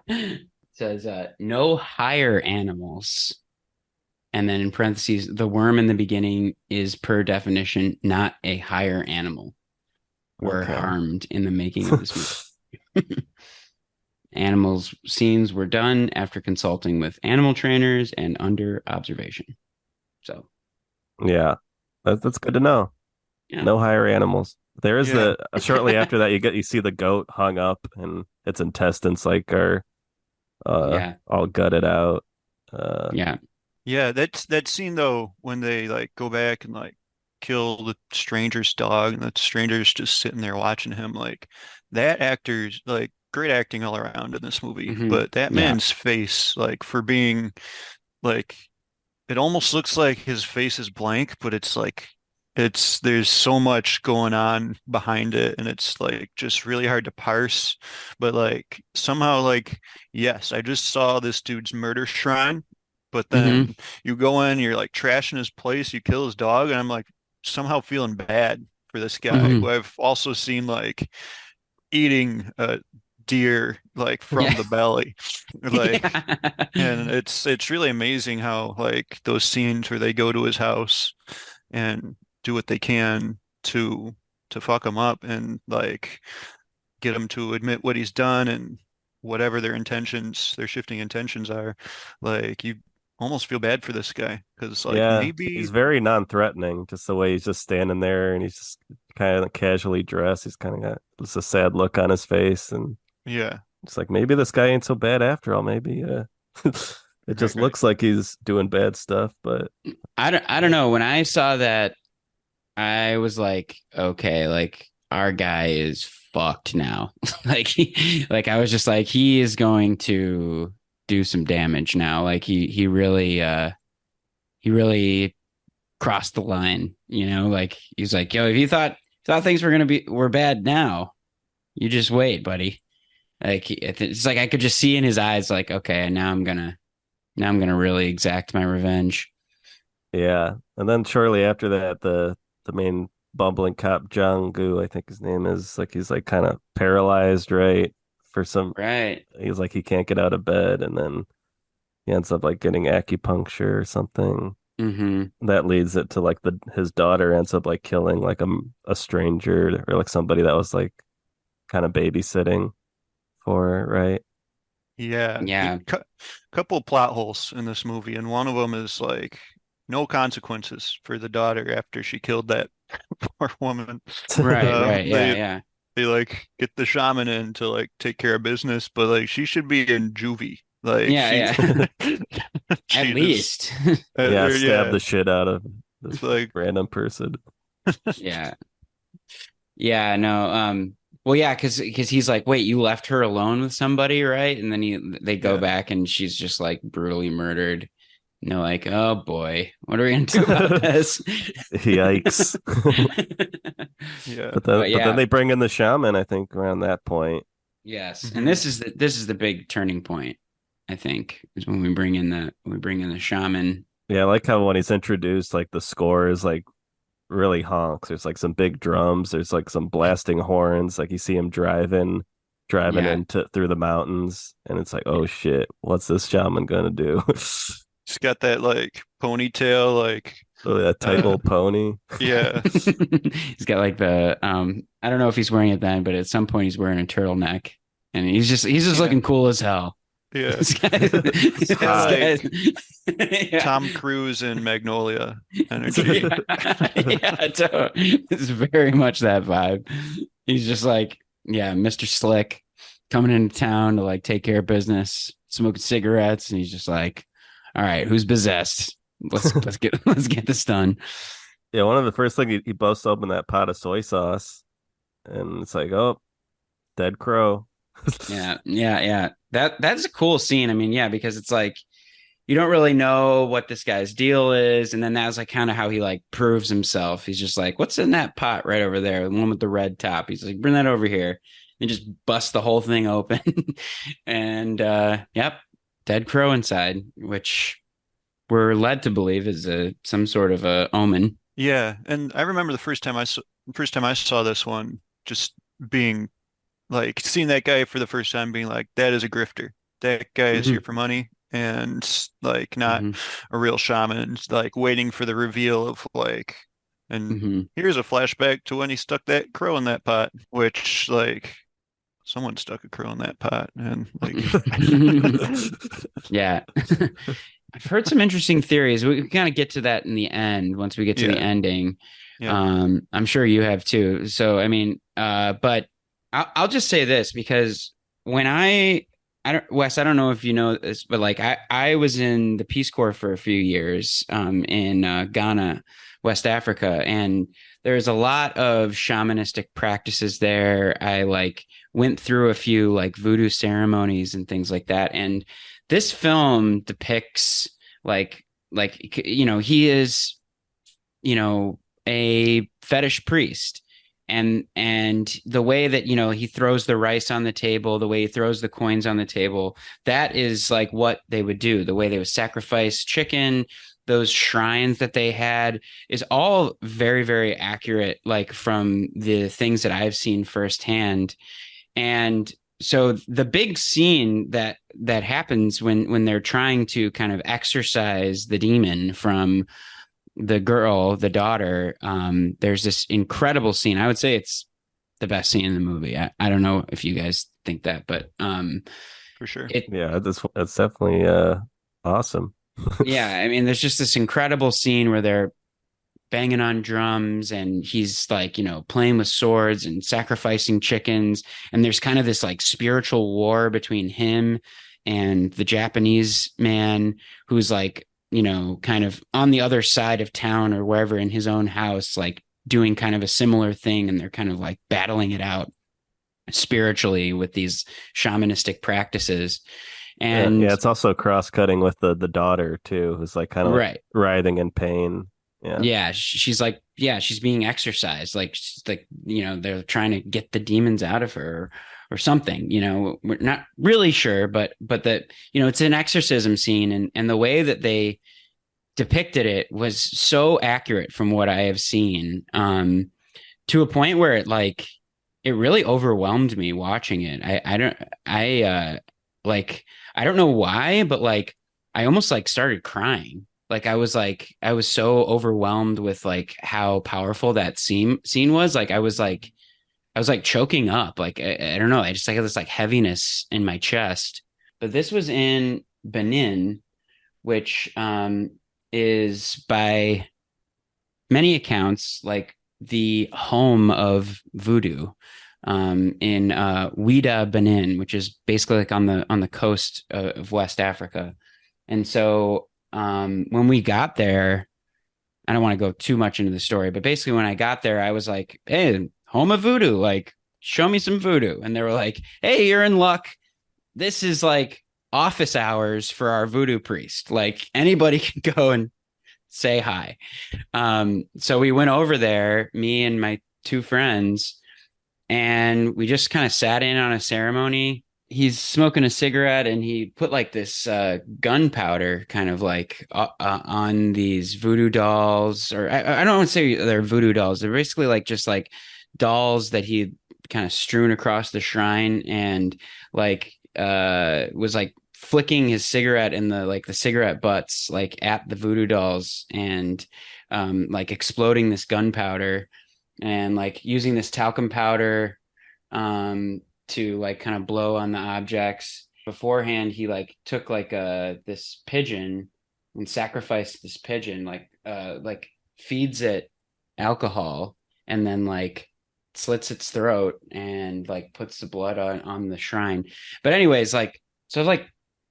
It says no higher animals, and then in parentheses, the worm in the beginning is per definition not a higher animal. Were Okay. harmed in the making of this movie. Animals scenes were done after consulting with animal trainers and under observation. So, Yeah, that's good to know. yeah. No higher animals. There is Yeah, the shortly after that you see the goat hung up and its intestines like are Yeah. all gutted out. Uh, Yeah. yeah. That's that scene though when they like go back and like kill the stranger's dog, and the stranger's just sitting there watching him. Like that actor's like great acting all around in this movie. Hmm. But that Yeah. man's face, like for being like it almost looks like his face is blank, but it's like there's so much going on behind it, and it's like just really hard to parse. But like somehow like yes, I just saw this dude's murder shrine, but Hmm. then you go in, you're like trashing his place, you kill his dog, and I'm like somehow feeling bad for this guy Hmm. who I've also seen like eating a deer like from Yeah. the belly. Like Yeah. and it's really amazing how like those scenes where they go to his house and do what they can to fuck him up and like get him to admit what he's done and whatever their intentions, their shifting intentions are. Like you almost feel bad for this guy because like yeah, he's maybe very non-threatening. Just the way he's just standing there and he's just kind of casually dressed. He's kind of got just a sad look on his face, and yeah, it's like maybe this guy ain't so bad after all. Maybe it just right. looks like he's doing bad stuff, but I don't know. When I saw that, I was like, okay, like our guy is fucked now. Like I was just like, he is going to do some damage now. Like he really crossed the line, like he's like, yo, if you thought things were bad now, you just wait, buddy. Like it's like I could just see in his eyes, like, okay, now I'm gonna really exact my revenge. yeah. And then shortly after that, the main bumbling cop Jung Gu, I think his name is, like he's like kind of paralyzed, right? For some, Right. he's like he can't get out of bed, and then he ends up like getting acupuncture or something. Mm-hmm. That leads it to like the his daughter ends up like killing like a stranger or like somebody that was like kind of babysitting for her, right? Yeah, Yeah. couple plot holes in this movie, and one of them is like no consequences for the daughter after she killed that poor woman. Right. Um, Right. Yeah. they Yeah. they like get the shaman in to like take care of business, but like she should be in juvie. Like Yeah. she Yeah. At she just least. Yeah, stab yeah, the shit out of this it's like random person. Yeah. Yeah. No. Well, yeah, because he's like, wait, you left her alone with somebody, right? And then they go yeah. back and she's just like brutally murdered. And they're like, oh boy, what are we gonna do about this? Yikes. Yeah. But But then yeah, they bring in the shaman, I think, around that point. yes. And Hmm. this is the big turning point, I think, is when we bring in the shaman. Yeah, I like how when he's introduced, like the score is like really honks. There's like some big drums, there's like some blasting horns, like you see him driving Yeah. into through the mountains, and it's like, oh shit, what's this shaman gonna do? She's got that like ponytail, like Oh, that tight uh old pony. yeah. He's got like the I don't know if he's wearing it then, but at some point he's wearing a turtleneck and he's just Yeah. looking cool as hell. Yeah. This guy, It's this got guy, like yeah. Tom Cruise in Magnolia energy. Yeah, yeah, it's very much that vibe. He's just like, yeah, Mr. Slick coming into town to like take care of business, smoking cigarettes, and he's just like, all right, who's possessed? Let's get this done. Yeah, one of the first thing he busts open that pot of soy sauce, and it's like, oh, dead crow. Yeah. That's a cool scene. I mean, yeah, because it's like you don't really know what this guy's deal is, and then that's like kind of how he like proves himself. He's just like, "What's in that pot right over there? The one with the red top." He's like, "Bring that over here," and just bust the whole thing open, and yep, dead crow inside, which we're led to believe is a some sort of a omen. Yeah, and I remember first time I saw this one, just being like seeing that guy for the first time, being like, that is a grifter. That guy is here Hmm for money and like not hmm a real shaman. It's like waiting for the reveal of like, and hmm here's a flashback to when he stuck that crow in that pot, which like someone stuck a crow in that pot, and like, Yeah. I've heard some interesting theories. We kind of get to that in the end once we get to the yeah, ending. yeah, I'm sure you have too. So, I mean, but I'll just say this because when I don't, Wes, I don't know if you know this, but like I was in the Peace Corps for a few years, in Ghana, West Africa, and there's a lot of shamanistic practices there. I like went through a few like voodoo ceremonies and things like that, and this film depicts he is a fetish priest, and the way that he throws the rice on the table, the way he throws the coins on the table, that is like what they would do, the way they would sacrifice chicken, those shrines that they had is all very, very accurate, like from the things that I've seen firsthand. And so the big scene that happens when they're trying to kind of exorcise the demon from the girl, the daughter, there's this incredible scene. I would say it's the best scene in the movie. I don't know if you guys think that, but for sure. it Yeah, that's definitely awesome. yeah, I mean, there's just this incredible scene where they're banging on drums and he's like playing with swords and sacrificing chickens, and there's kind of this like spiritual war between him and the Japanese man who's like kind of on the other side of town or wherever in his own house, like doing kind of a similar thing, and they're kind of like battling it out spiritually with these shamanistic practices. Yeah, And it's also cross-cutting with the daughter too, who's like kind of like right. writhing in pain. Yeah. Yeah, she's like, yeah, she's being exorcised. Like, she's like, they're trying to get the demons out of her or something. We're not really sure, but that, it's an exorcism scene, and the way that they depicted it was so accurate from what I have seen, to a point where it really overwhelmed me watching it. I don't know why, but like I almost like started crying. I was so overwhelmed with like how powerful that scene was. I was like choking up. Like I don't know. I just like had this like heaviness in my chest. But this was in Benin, which is by many accounts like the home of voodoo, in Ouida, Benin, which is basically like on the coast of West Africa. And so when we got there, I don't want to go too much into the story, but basically when I got there, I was like, "Hey, home of voodoo, like show me some voodoo." And they were like, "Hey, you're in luck. This is like office hours for our voodoo priest. Like anybody can go and say hi." So we went over there, me and my two friends, and we just kind of sat in on a ceremony. He's smoking a cigarette, and he put like this gunpowder kind of like on these voodoo dolls, or I don't want to say they're voodoo dolls. They're basically like just like dolls that he kind of strewn across the shrine, and like was like flicking his cigarette in the cigarette butts like at the voodoo dolls, and like exploding this gunpowder, and like using this talcum powder to like kind of blow on the objects. Beforehand, he like took like this pigeon and sacrificed this pigeon, like feeds it alcohol, and then like slits its throat and like puts the blood on the shrine. But anyways, like so like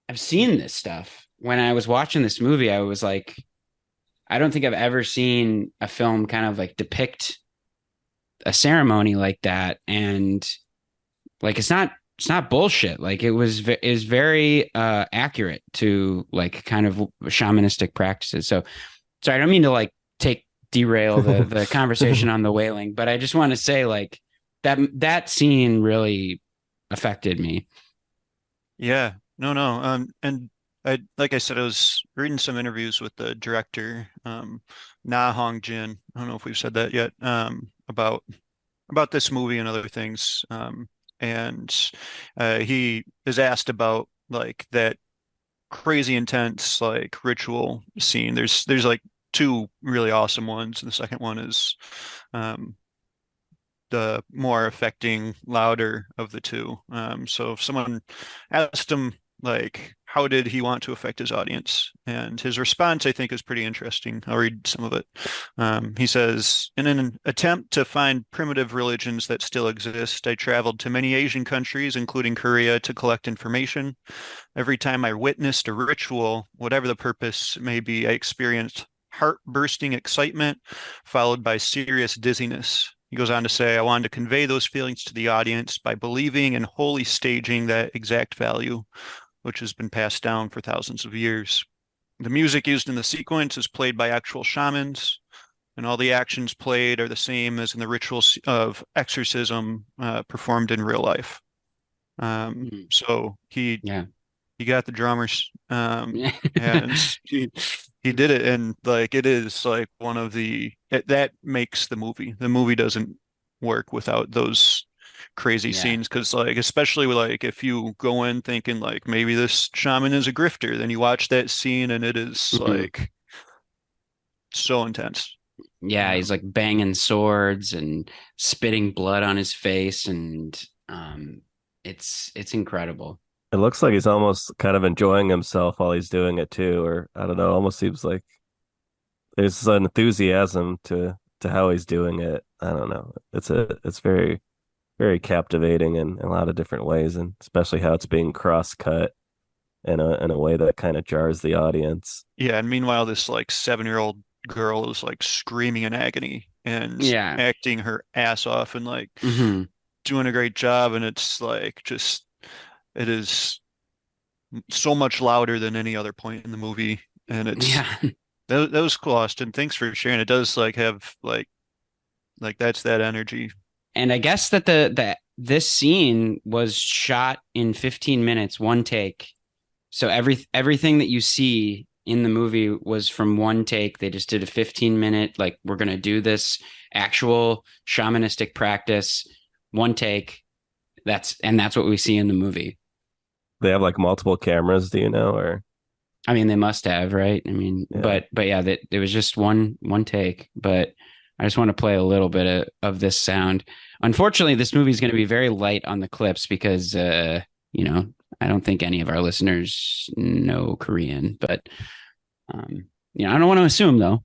I've seen this stuff. When I was watching this movie, I was like, I don't think I've ever seen a film kind of like depict a ceremony like that, and like it's not bullshit. Like it was very accurate to like kind of shamanistic practices. So sorry, I don't mean to like take derail the conversation on the wailing, but I just want to say like that scene really affected me. Yeah, no. And I like I said, I was reading some interviews with the director, Na Hong Jin. I don't know if we've said that yet, about this movie and other things. And he is asked about like that crazy intense like ritual scene. There's like two really awesome ones, and the second one is um the more affecting, louder of the two. So if someone asked him like, how did he want to affect his audience? And his response, I think, is pretty interesting. I'll read some of it. He says, in an attempt to find primitive religions that still exist, I traveled to many Asian countries, including Korea, to collect information. Every time I witnessed a ritual, whatever the purpose may be, I experienced heart-bursting excitement followed by serious dizziness. He goes on to say, I wanted to convey those feelings to the audience by believing and wholly staging that exact value, which has been passed down for thousands of years. The music used in the sequence is played by actual shamans, and all the actions played are the same as in the rituals of exorcism performed in real life. Mhm. So Yeah. he got the drummers, Yeah. and he did it, and like it is like one of that makes the movie. The movie doesn't work without those crazy Yeah. scenes because like especially with, like if you go in thinking like maybe this shaman is a grifter, then you watch that scene and it is Mhm. like so intense. Yeah, he's Um, like banging swords and spitting blood on his face, and it's incredible. It looks like he's almost kind of enjoying himself while he's doing it too, or I don't know, almost seems like there's an enthusiasm to how he's doing it. I don't know. It's very very captivating in a lot of different ways, and especially how it's being cross cut in a way that kind of jars the audience. yeah, and meanwhile this like 7-year-old girl is like screaming in agony and Yeah. acting her ass off and like Hmm. doing a great job, and it's like just it is so much louder than any other point in the movie, and it's Yeah. that was cool, Austin. Thanks for sharing. It does like have like that's that energy. And I guess that that this scene was shot in 15 minutes, one take. So everything that you see in the movie was from one take. They just did a 15-minute, like, we're gonna do this actual shamanistic practice, one take. That's what we see in the movie. They have like multiple cameras, do you know? Or I mean, they must have, right? I mean, yeah, but yeah, that it was just one take. But I just want to play a little bit of this sound. Unfortunately, this movie is going to be very light on the clips because you know, I don't think any of our listeners know Korean, but you know, I don't want to assume though.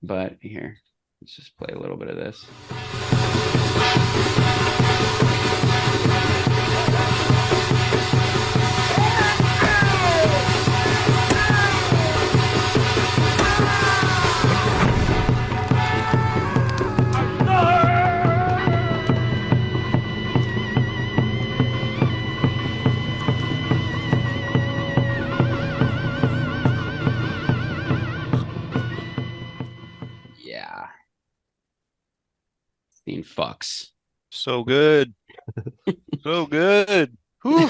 But here, let's just play a little bit of this. Yeah, scene fucks. So good, so good. Whew.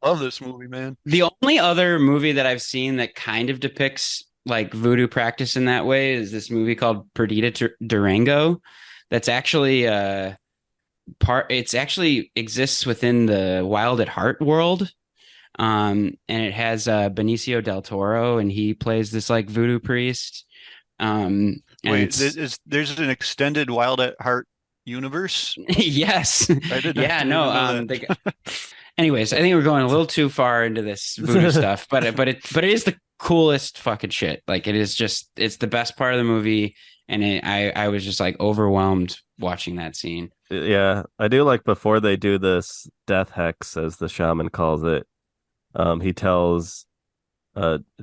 Love this movie, man. The only other movie that I've seen that kind of depicts like voodoo practice in that way is this movie called Perdita Durango. That's actually it's actually exists within the Wild at Heart world. And it has Benicio del Toro, and he plays this like voodoo priest. And Wait, it's there's an extended Wild at Heart universe? yes, yeah, Didn't no, even know that. anyways, I think we're going a little too far into this voodoo stuff, but it is the coolest fucking shit. Like it is just it's the best part of the movie, and I was just like overwhelmed watching that scene. yeah, I do like before they do this death hex, as the shaman calls it. He tells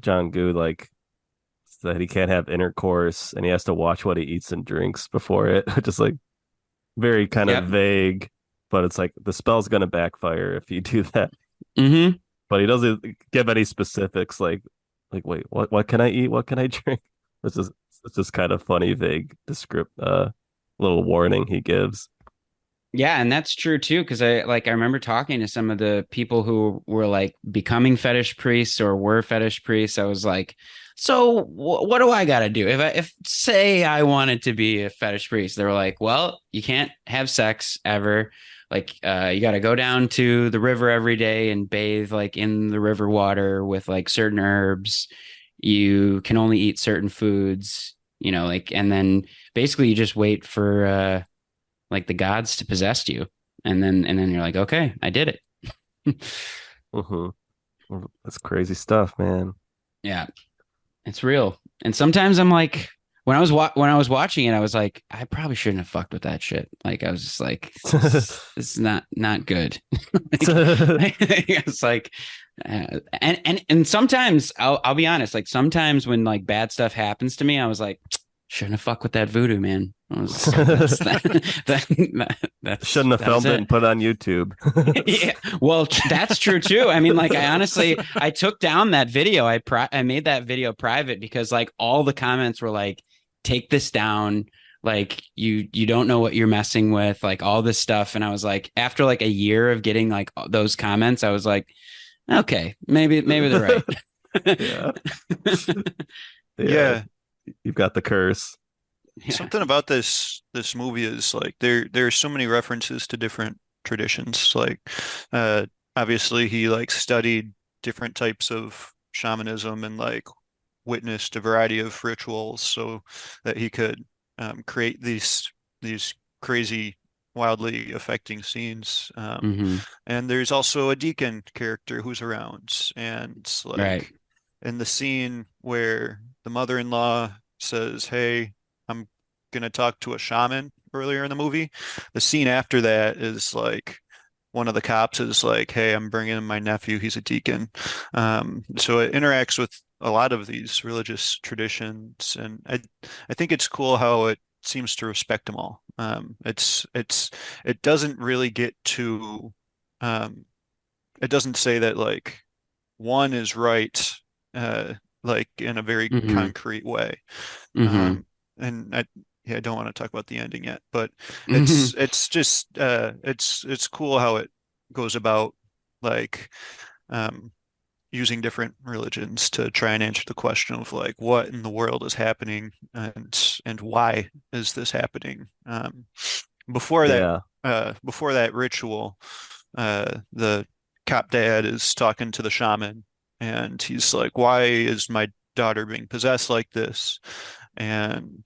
John Gu like that he can't have intercourse and he has to watch what he eats and drinks before it, just like very kind of Yep. vague, but it's like the spell's gonna backfire if you do that. Hmm. But he doesn't give any specifics like wait, what can I eat? What can I drink? It's just it's just kind of funny, vague descript little warning he gives. Yeah, and that's true too, because I remember talking to some of the people who were like becoming fetish priests or were fetish priests. I was like, so what do I got to do if say I wanted to be a fetish priest? They were like, well, you can't have sex ever. Like, you got to go down to the river every day and bathe like in the river water with like certain herbs. You can only eat certain foods, like, and then basically you just wait for like the gods to possess you, and then you're like, okay, I did it. Hmm. That's crazy stuff, man. Yeah, it's real. And sometimes I'm like, when I was watching it, I was like, I probably shouldn't have fucked with that shit. Like I was just like, this is not good. Like, it's like, and sometimes I'll be honest, like sometimes when like bad stuff happens to me, I was like, shouldn't have fucked with that voodoo, man. I was that's Shouldn't have that was filmed it and it. put it on YouTube. Yeah, well, that's true too. I mean, like, I honestly, I took down that video. I made that video private because like all the comments were like, take this down. Like you don't know what you're messing with, like all this stuff. And I was like, after like a year of getting like those comments, I was like, okay, maybe they're right. Yeah. Yeah. Yeah. You've got the curse. Yeah. Something about this movie is like there are so many references to different traditions. Like uh obviously he like studied different types of shamanism and like witnessed a variety of rituals so that he could create these crazy, wildly affecting scenes. Hmm. And there's also a deacon character who's around, and Right. like in the scene where the mother-in-law says, "Hey, I'm gonna talk to a shaman," earlier in the movie, the scene after that is like one of the cops is like, "Hey, I'm bringing in my nephew. He's a deacon." So it interacts with a lot of these religious traditions, and I think it's cool how it seems to respect them all. It doesn't really get to um, it doesn't say that like one is right, like in a very Hmm. concrete way. Hmm. Um, and yeah, I don't want to talk about the ending yet, but Hmm. it's just it's cool how it goes about like um, using different religions to try and answer the question of like what in the world is happening and why is this happening. Before that Yeah. before that ritual, the cop dad is talking to the shaman, and he's like, "Why is my daughter being possessed like this?" And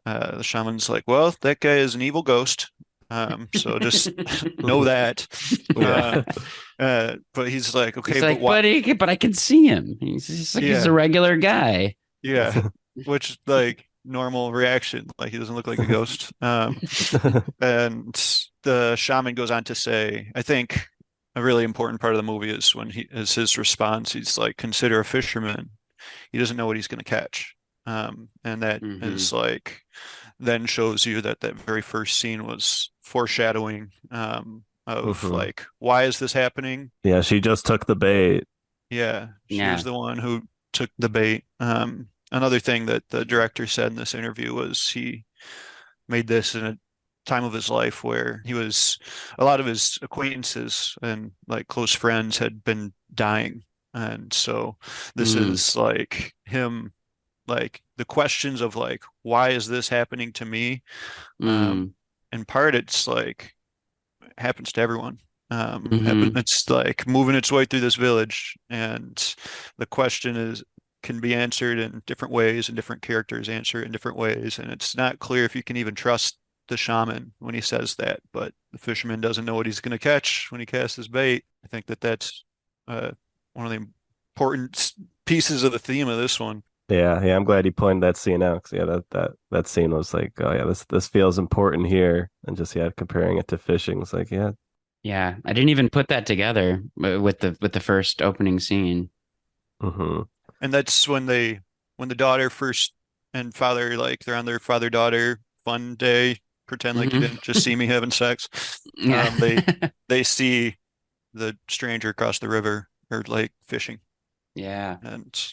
the shaman's like, "Well, that guy is an evil ghost. So just know that." Uh, Yeah. but he's like, He's "Okay, but like, what?" but I can see him. He's like he's a Yeah, regular guy. yeah. Which like normal reaction, like he doesn't look like a ghost. And the shaman goes on to say, I think a really important part of the movie is when he is his response. He's like, consider a fisherman. He doesn't know what he's going to catch. And that Hmm. is like, then shows you that that very first scene was foreshadowing of Hmm. like, why is this happening? Yeah, she just took the bait. Yeah, she was Yeah. the one who took the bait. Another thing that the director said in this interview was he made this in a time of his life where he was a lot of his acquaintances and like close friends had been dying. And so this Mm, is like him, like the questions of like, why is this happening to me? Um, mm, in part, it's like it happens to everyone. hmm, It's like moving its way through this village, and the question is can be answered in different ways, and different characters answer it in different ways, and it's not clear if you can even trust the shaman when he says that. But the fisherman doesn't know what he's going to catch when he casts his bait. I think that that's uh, one of the important pieces of the theme of this one. Yeah, yeah, I'm glad you pointed that scene out. 'Cause, yeah, that scene was like, oh yeah, this feels important here, and just yeah, comparing it to fishing was like, yeah, yeah. I didn't even put that together with the first opening scene. hmm And that's when the daughter first and father like they're on their father-daughter fun day pretend like you didn't just see me having sex. Yeah. They see the stranger across the river or lake fishing, Yeah. and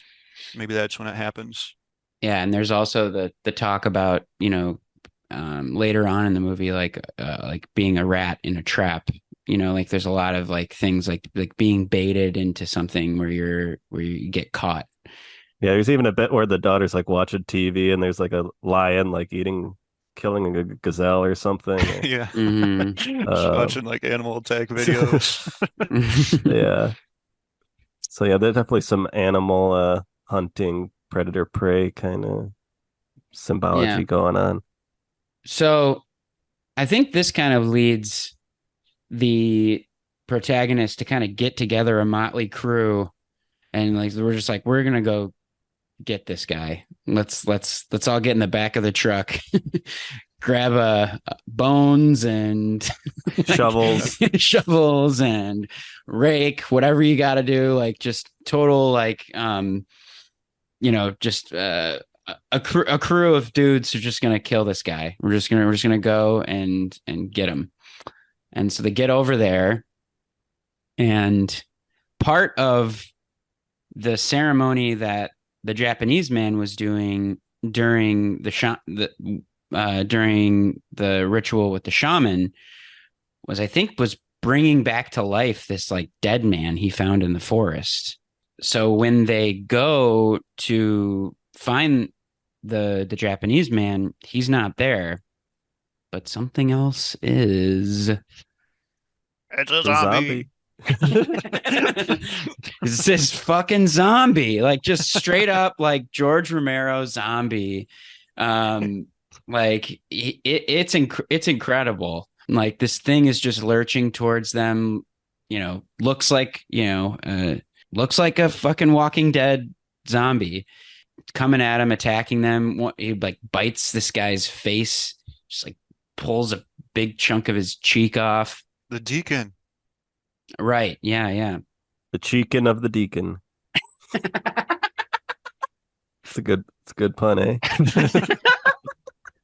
maybe that's when it happens. Yeah, and there's also the talk about, later on in the movie, like being a rat in a trap. Like there's a lot of like things like being baited into something where you get caught. Yeah, there's even a bit where the daughter's like watching TV and there's like a lion like killing a gazelle or something. Yeah. Hmm. Just Um, watching like animal attack videos. yeah. So yeah, there's definitely some animal hunting, predator prey kind of Yeah. symbology going on. So I think this kind of leads the protagonist to kind of get together a motley crew, and like we're just like, we're gonna go get this guy. Let's all get in the back of the truck, grab bones and like Shovels. shovels and rake, whatever you got to do. Like just total like just a crew of dudes who're just gonna kill this guy. We're just gonna go and get him. And so they get over there, and part of the ceremony that the Japanese man was doing during during the ritual with the shaman was bringing back to life this like dead man he found in the forest. So when they go to find the Japanese man, he's not there, but something else is. It's a The zombie. zombie. It's this fucking zombie, like just straight up like George Romero zombie. Like it's incredible. Like this thing is just lurching towards them. Looks like a fucking Walking Dead zombie coming at him, attacking them. He like bites this guy's face, just like pulls a big chunk of his cheek off. The deacon. Right. Yeah. Yeah. The cheekin of the deacon. It's a good pun, eh?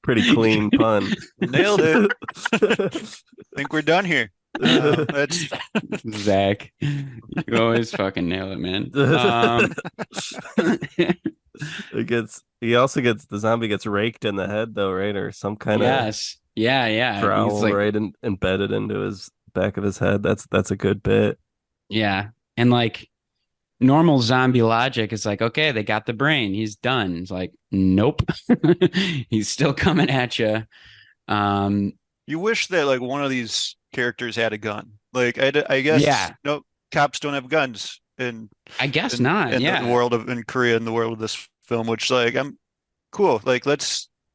Pretty clean pun. Nailed it. Think we're done here. That's Zach, you always fucking nail it, man. The zombie gets raked in the head though, right? Or some kind of Yes. Yeah. Yeah. He's trowel like, right embedded into his back of his head. That's a good bit. yeah. And like normal zombie logic is like, okay, they got the brain. He's done. It's like, nope. He's still coming at you. you wish that like one of these characters had a gun. Like I guess Yeah. no cops don't have guns I guess not. in the Yeah. world of in Korea in the world of this film, which like I'm cool. Like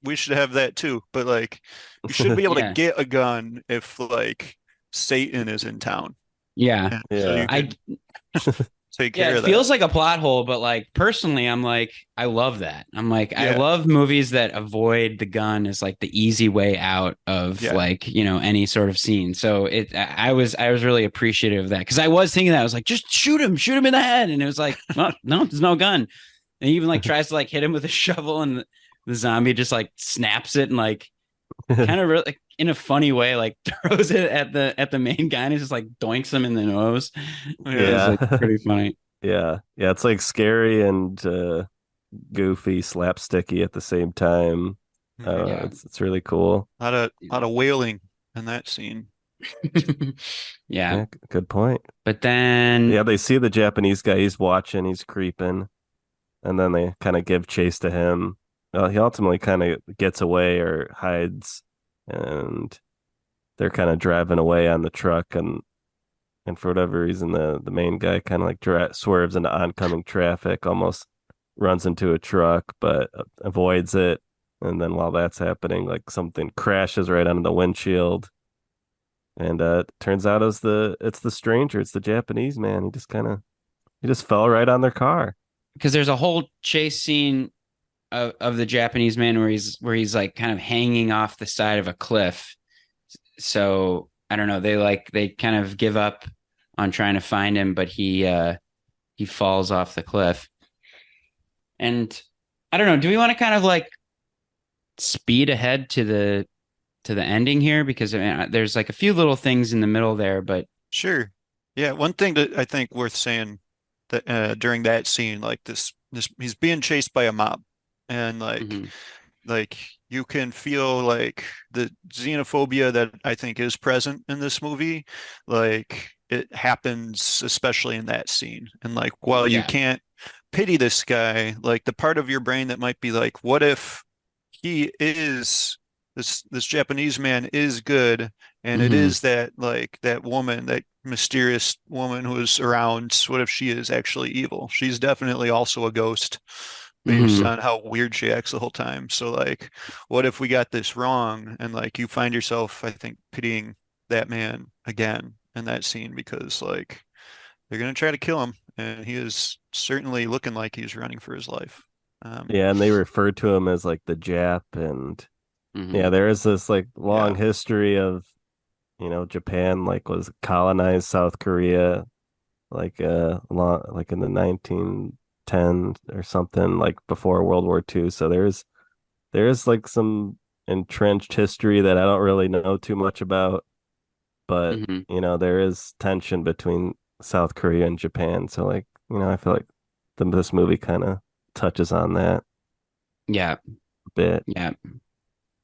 we should have that too. But like you should be able to Yeah. get a gun if like Satan is in town. Yeah. And so you Yeah. I, could take Yeah, care it of that. feels like a plot hole, but like personally, I'm like, I love that. I'm like, I Yeah. love movies that avoid the gun as like the easy way out of Yeah. like, any sort of scene. So I was really appreciative of that because I was thinking that I was like, just shoot him in the head. And it was like, well, no, there's no gun. And he even like tries to like hit him with a shovel, and the zombie just like snaps it and like kind of really like, in a funny way, like throws it at the main guy and he just like doinks him in the nose. It was Yeah. like pretty funny. Yeah. Yeah. It's like scary and goofy, slapsticky at the same time. Mhm. Yeah. It's really cool. Lot of wailing in that scene. Yeah. Yeah, good point. But then Yeah, they see the Japanese guy. He's watching. He's creeping, and then they kind of give chase to him. He ultimately kind of gets away or hides, and they're kind of driving away on the truck, and for whatever reason, the main guy kind of like swerves into oncoming traffic, almost runs into a truck, but avoids it. And then while that's happening, like something crashes right onto the windshield, and turns out it's the stranger, it's the Japanese man. He just fell right on their car. because there's a whole chase scene of the Japanese man where he's like kind of hanging off the side of a cliff. So I don't know. They kind of give up on trying to find him, but he falls off the cliff. And I don't know. Do we want to kind of like speed ahead to to the ending here because I mean, there's like a few little things in the middle there, but Sure. Yeah, one thing that I think worth saying that during that scene, like this he's being chased by a mob, and mhm, like you can feel like the xenophobia that I think is present in this movie, like it happens especially in that scene. And like while you yeah, can't pity this guy, like the part of your brain that might be like, what if he is this Japanese man is good, and it mhm, is that like that woman, that mysterious woman who is around, what if she is actually evil? She's definitely also a ghost based mhm, on how weird she acts the whole time. So like, what if we got this wrong? And like you find yourself, I think, pitying that man again in that scene because like they're gonna try to kill him, and he is certainly looking like he's running for his life. Um, Yeah, and they refer to him as like the Jap, and yeah, mhm, there is this like long yeah, history of, Japan like was colonized South Korea like long like in the 1910 or something, like before World War II. So there's like some entrenched history that I don't really know too much about, but mhm. there is tension between South Korea and Japan. So like, I feel like this movie kind of touches on that Yeah, a bit. yeah.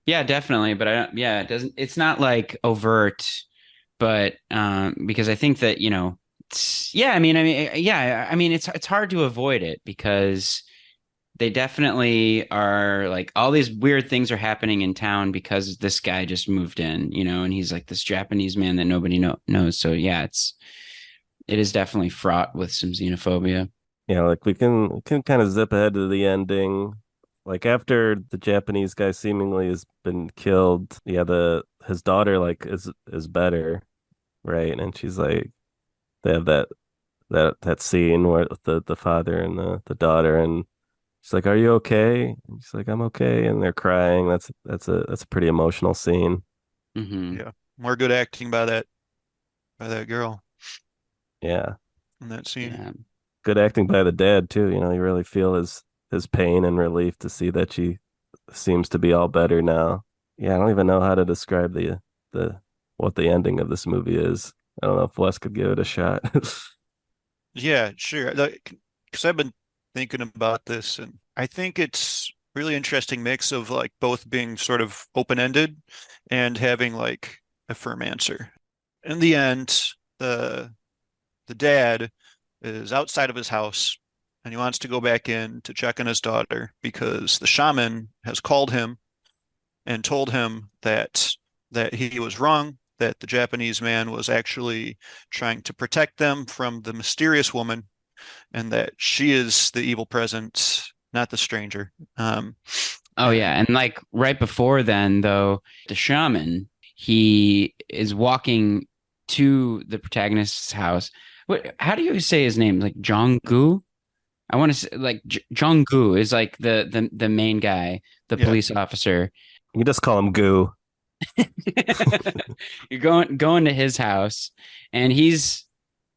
Yeah, definitely. But I don't, yeah, it doesn't, it's not like overt, but because I think that, yeah, yeah, I mean, it's hard to avoid it because they definitely are like all these weird things are happening in town because this guy just moved in, and he's like this Japanese man that nobody knows. So yeah, it is definitely fraught with some xenophobia. Like we can kind of zip ahead to the ending. Like after the Japanese guy seemingly has been killed, yeah, the his daughter like is better, right? And she's like they have that scene where the father and the daughter, and she's like, "Are you okay?" And she's like, "I'm okay," and they're crying. That's a pretty emotional scene. Hmm. yeah, more good acting by that girl Yeah, in that scene. Yeah. good acting by the dad too. You really feel his pain and relief to see that she seems to be all better now. Yeah, I don't even know how to describe the what the ending of this movie is. I don't know if Wes could give it a shot. Yeah, sure. Like, because I've been thinking about this, and I think it's really interesting mix of like both being sort of open-ended and having like a firm answer. In the end, the dad is outside of his house and he wants to go back in to check on his daughter because the shaman has called him and told him that he was wrong, that the Japanese man was actually trying to protect them from the mysterious woman, and that she is the evil presence, not the stranger. Oh yeah, And and like right before then, though, the shaman he is walking to the protagonist's house. What? How do you say his name? Like Jong-gu? I want to say like Jong-gu is like the main guy, the yeah, police officer. You just call him Goo. You're going to his house, and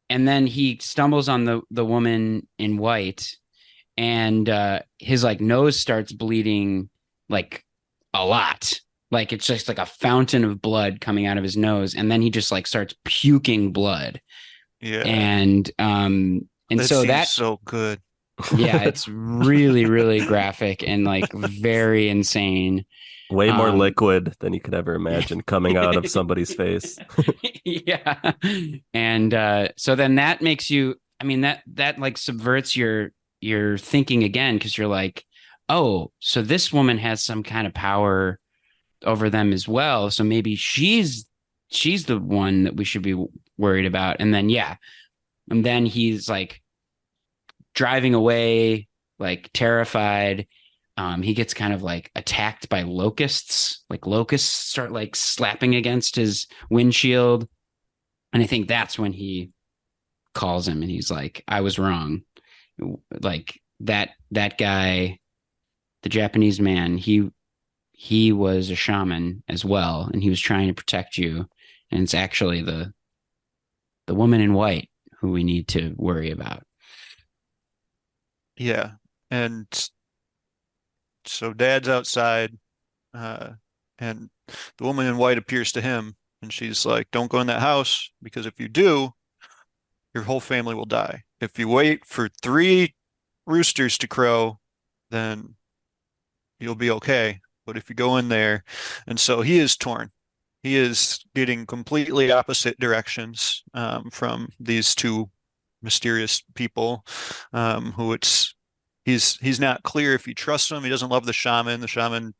and then he stumbles on the woman in white, and his like nose starts bleeding like a lot. Like it's just like a fountain of blood coming out of his nose, and then he just like starts puking blood. yeah, And that so seems that so good. yeah, it's really, really graphic and like very insane. Way more Um liquid than you could ever imagine coming out of somebody's face. yeah. And so then that makes you, I mean, that like subverts your thinking again because you're like, oh, so this woman has some kind of power over them as well. So maybe she's the one that we should be worried about. And then yeah, and then he's like driving away, like terrified. He gets kind of like attacked by locusts. Like locusts start like slapping against his windshield. And I think that's when he calls him and he's like, I was wrong. Like that guy, the Japanese man, he was a shaman as well, and he was trying to protect you. And it's actually the woman in white who we need to worry about. Yeah, and so dad's outside, uh, and the woman in white appears to him, and she's like, "Don't go in that house because if you do, your whole family will die. If you wait for three roosters to crow, then you'll be okay. But if you go in there," and so he is torn. He is getting completely opposite directions from these two mysterious people who he's not clear if he trusts them. He doesn't love the shaman. The shaman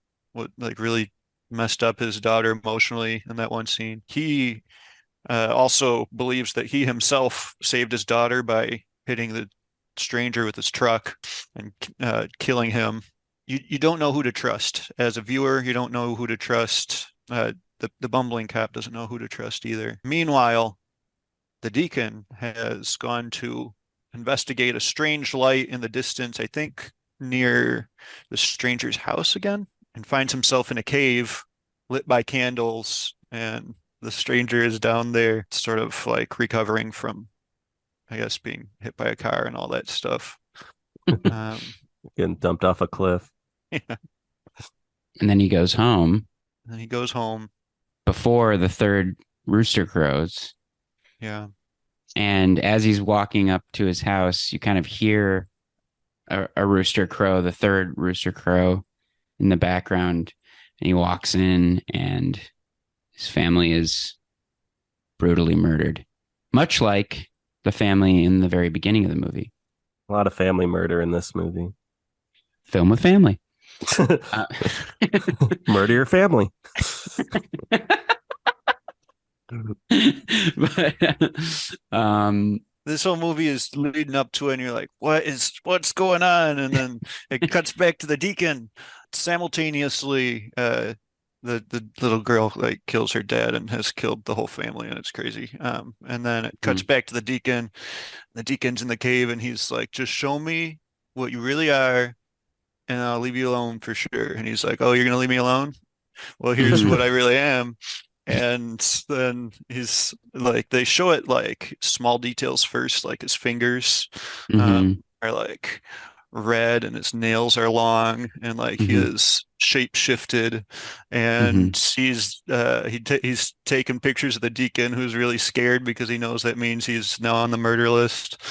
like really messed up his daughter emotionally in that one scene. He also believes that he himself saved his daughter by hitting the stranger with his truck and killing him. You don't know who to trust as a viewer. You don't know who to trust. The bumbling cop doesn't know who to trust either. Meanwhile, the deacon has gone to investigate a strange light in the distance, I think near the stranger's house again, and finds himself in a cave lit by candles, and the stranger is down there, sort of like recovering from, I guess, being hit by a car and all that stuff. Um, Getting dumped off a cliff. yeah. And then he goes home And he goes home. before the third rooster crows. Yeah. And as he's walking up to his house, you kind of hear a rooster crow, the third rooster crow in the background. And he walks in, and his family is brutally murdered, much like the family in the very beginning of the movie. A lot of family murder in this movie. Film with family. Murder your family. But This whole movie is leading up to it, and you're like, what's going on? And then it cuts back to the deacon. Simultaneously, the little girl like kills her dad and has killed the whole family, and it's crazy. And then it cuts back to the deacon. The deacon's in the cave, and he's like, "Just show me what you really are, and I'll leave you alone for sure." And he's like, "Oh, you're gonna leave me alone? Well, here's what I really am." And then he's like, they show it like small details first, like his fingers are like red and his nails are long, and like he is shape shifted, and he's taking pictures of the deacon, who's really scared because he knows that means he's now on the murder list.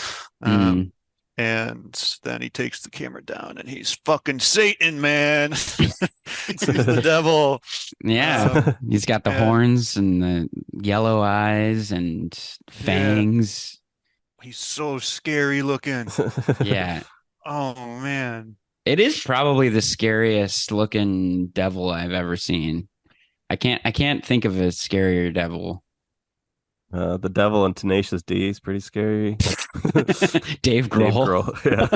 And then he takes the camera down, and he's fucking Satan, man. He's the devil. Yeah, he's got the horns and the yellow eyes and fangs. Yeah. He's so scary looking. Yeah. Oh man. It is probably the scariest looking devil I've ever seen. I can't think of a scarier devil. The devil in Tenacious D is pretty scary. Dave Grohl. Yeah.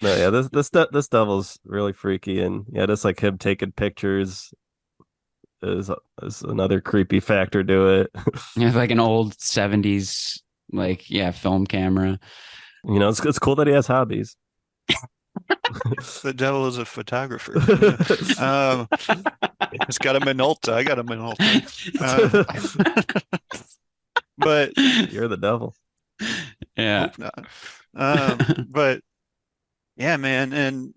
No, yeah, this devil's really freaky, and yeah, just like him taking pictures is another creepy factor to it. Yeah, like an old 70s film camera. You know, it's cool that he has hobbies. The devil is a photographer. It's got a Minolta. I got a Minolta. But you're the devil. Yeah. Hope not. But yeah, man. And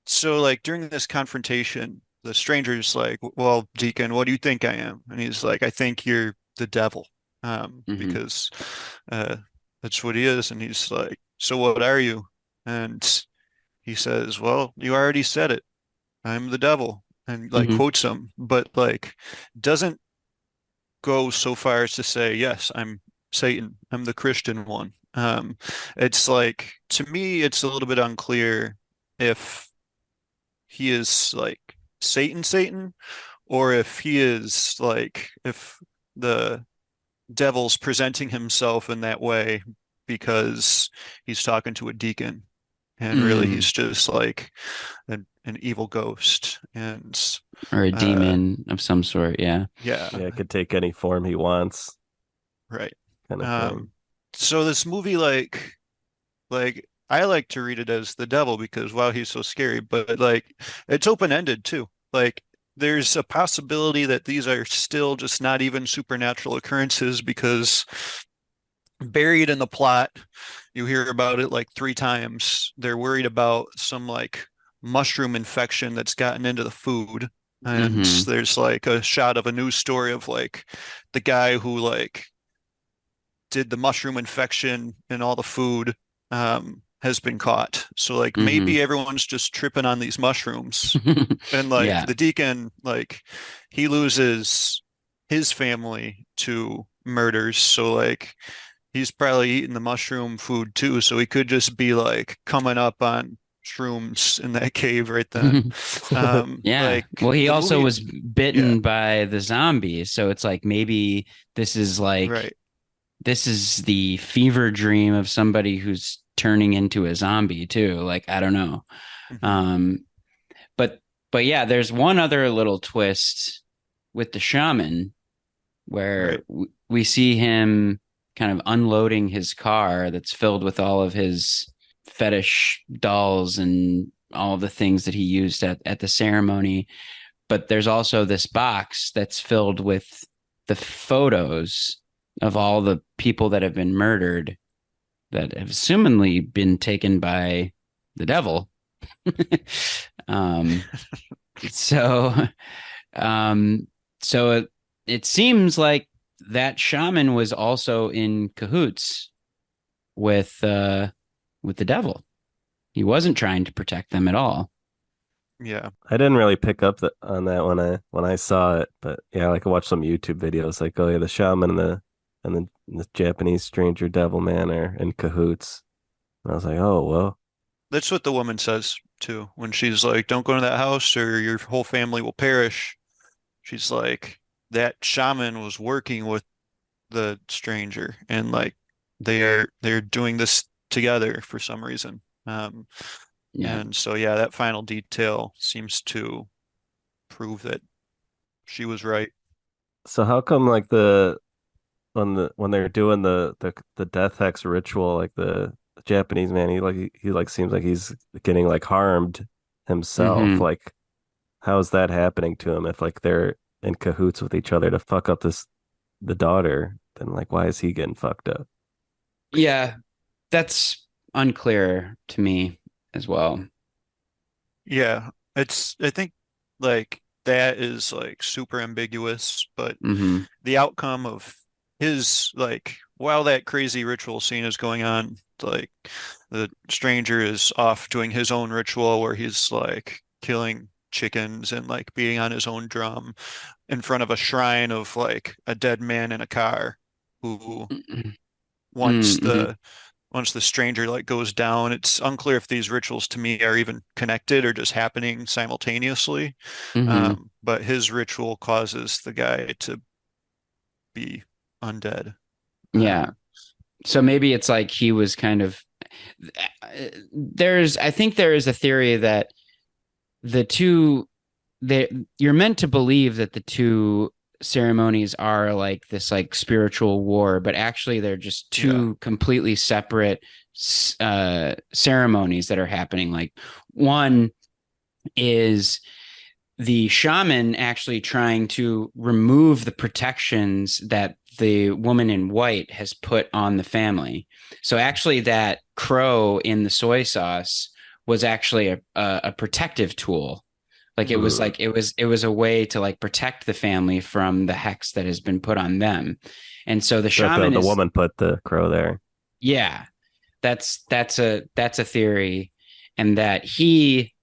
so like during this confrontation, the stranger's like, "Well, Deacon, what do you think I am?" And he's like, "I think you're the devil." Because that's what he is. And he's like, "So what are you?" And he says, "Well, you already said it. I'm the devil." And like quotes him, but like doesn't go so far as to say, "Yes, I'm Satan. I'm the Christian one." It's like, to me, it's a little bit unclear if he is like Satan, or if he is like, if the devil's presenting himself in that way because he's talking to a deacon, and really he's just like an evil ghost or a demon of some sort. Yeah. It could take any form he wants, right? Kind of thing. So this movie, like I like to read it as the devil because, wow, he's so scary, but like it's open-ended too. Like there's a possibility that these are still just not even supernatural occurrences, because buried in the plot, you hear about it like 3 times. They're worried about some like mushroom infection that's gotten into the food. And Hmm. there's like a shot of a news story of like the guy who like did the mushroom infection in all the food has been caught. So like Hmm. maybe everyone's just tripping on these mushrooms. And like Yeah. the deacon, like he loses his family to murders. So like he's probably eating the mushroom food too. So he could just be like coming up on shrooms in that cave right then. Yeah. Like Well, he the also movie, was yeah, bitten by the zombie, so it's like maybe this is like right. this is the fever dream of somebody who's turning into a zombie too. Like, I don't know. Hmm. Um, but yeah, there's one other little twist with the shaman where Right. we see him kind of unloading his car that's filled with all of his fetish dolls and all the things that he used at the ceremony. But there's also this box that's filled with the photos of all the people that have been murdered that have assumingly been taken by the devil. um, so, um, so it seems like that shaman was also in cahoots with the devil. He wasn't trying to protect them at all. Yeah. I didn't really pick up on that when I saw it, but yeah, like I watched some YouTube videos like, oh yeah, the shaman and the Japanese stranger devil man are in cahoots. And I was like, oh well, That's what the woman says too when she's like, "Don't go to that house or your whole family will perish." She's like, that shaman was working with the stranger and like they're doing this together for some reason. Yeah. And so yeah, that final detail seems to prove that she was right. so how come like when they're doing the death hex ritual, like the Japanese man, he like seems like he's getting like harmed himself. Hmm. Like, how is that happening to him if like they're in cahoots with each other to fuck up the daughter? Then like, why is he getting fucked up? Yeah, that's unclear to me as well. Yeah, it's I think like that is like super ambiguous, but Hmm. the outcome of his like while that crazy ritual scene is going on, like the stranger is off doing his own ritual where he's like killing chickens and like beating on his own drum in front of a shrine of like a dead man in a car who once Mm-hmm. the stranger like goes down, it's unclear if these rituals to me are even connected or just happening simultaneously. Hmm. But his ritual causes the guy to be undead. Yeah. Um, So maybe it's like he was kind of I think there is a theory that the two they you're meant to believe that the two ceremonies are like this like spiritual war, but actually they're just yeah, two completely separate ceremonies that are happening. Like one is the shaman actually trying to remove the protections that the woman in white has put on the family. So actually, that crow in the soy sauce was actually a protective tool. Like it was Hmm. like it was a way to like protect the family from the hex that has been put on them. And so the That the shaman the is, woman put the crow there. yeah, that's a theory, and that he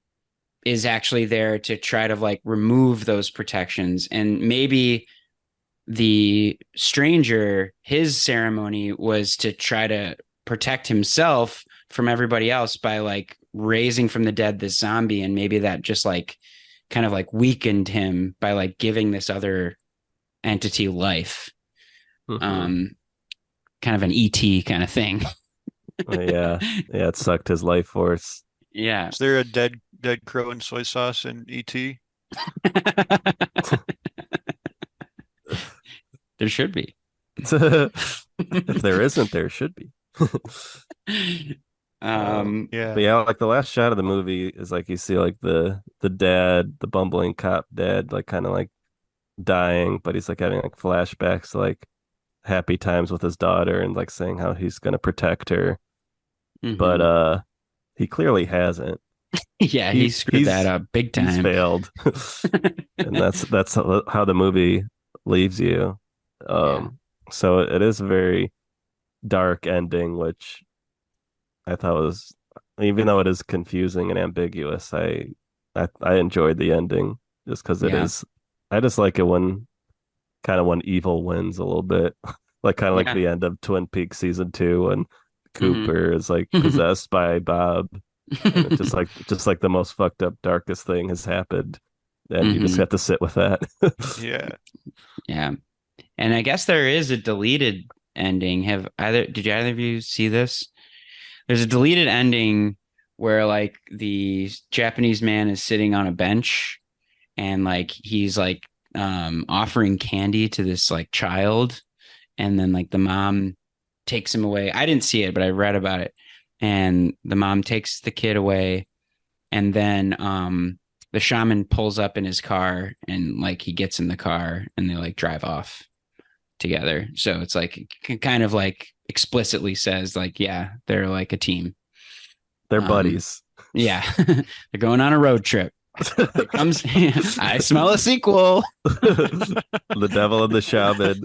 is actually there to try to like remove those protections. And maybe the stranger, his ceremony was to try to protect himself from everybody else by like raising from the dead this zombie. And maybe that just like kind of like weakened him by like giving this other entity life. Hmm. Um, Kind of an ET kind of thing. Yeah, yeah, it sucked his life force. Yeah. is there a dead crow in soy sauce in ET? There should be. If there isn't, there should be. um, But Yeah, yeah, like the last shot of the movie is like you see like the dad, the bumbling cop dad, like kind of like dying, but he's like having like flashbacks to like happy times with his daughter and like saying how he's gonna protect her. But mhm. he clearly hasn't. Yeah, he screwed that up big he's time. failed. And that's how the movie leaves you. Yeah. So it is a very dark ending, which I thought was, even though it is confusing and ambiguous, I enjoyed the ending just because it Yeah. is. I just like it when kind of when evil wins a little bit, like kind of like Yeah. the end of Twin Peaks season two when Hmm. Cooper is like possessed by Bob, and it's just like the most fucked up darkest thing has happened, and you just Hmm. have to sit with that. Yeah. Yeah. And I guess there is a deleted ending. Did either of you see this? There's a deleted ending where like the Japanese man is sitting on a bench and like he's like offering candy to this like child, and then like the mom takes him away. I didn't see it, but I read about it. And the mom takes the kid away, and then the shaman pulls up in his car, and like he gets in the car and they like drive off together. So it's like kind of like explicitly says like, yeah, they're like a team. They're Um, buddies. yeah, they're going on a road trip. It comes. I smell a sequel. The devil and the shaman.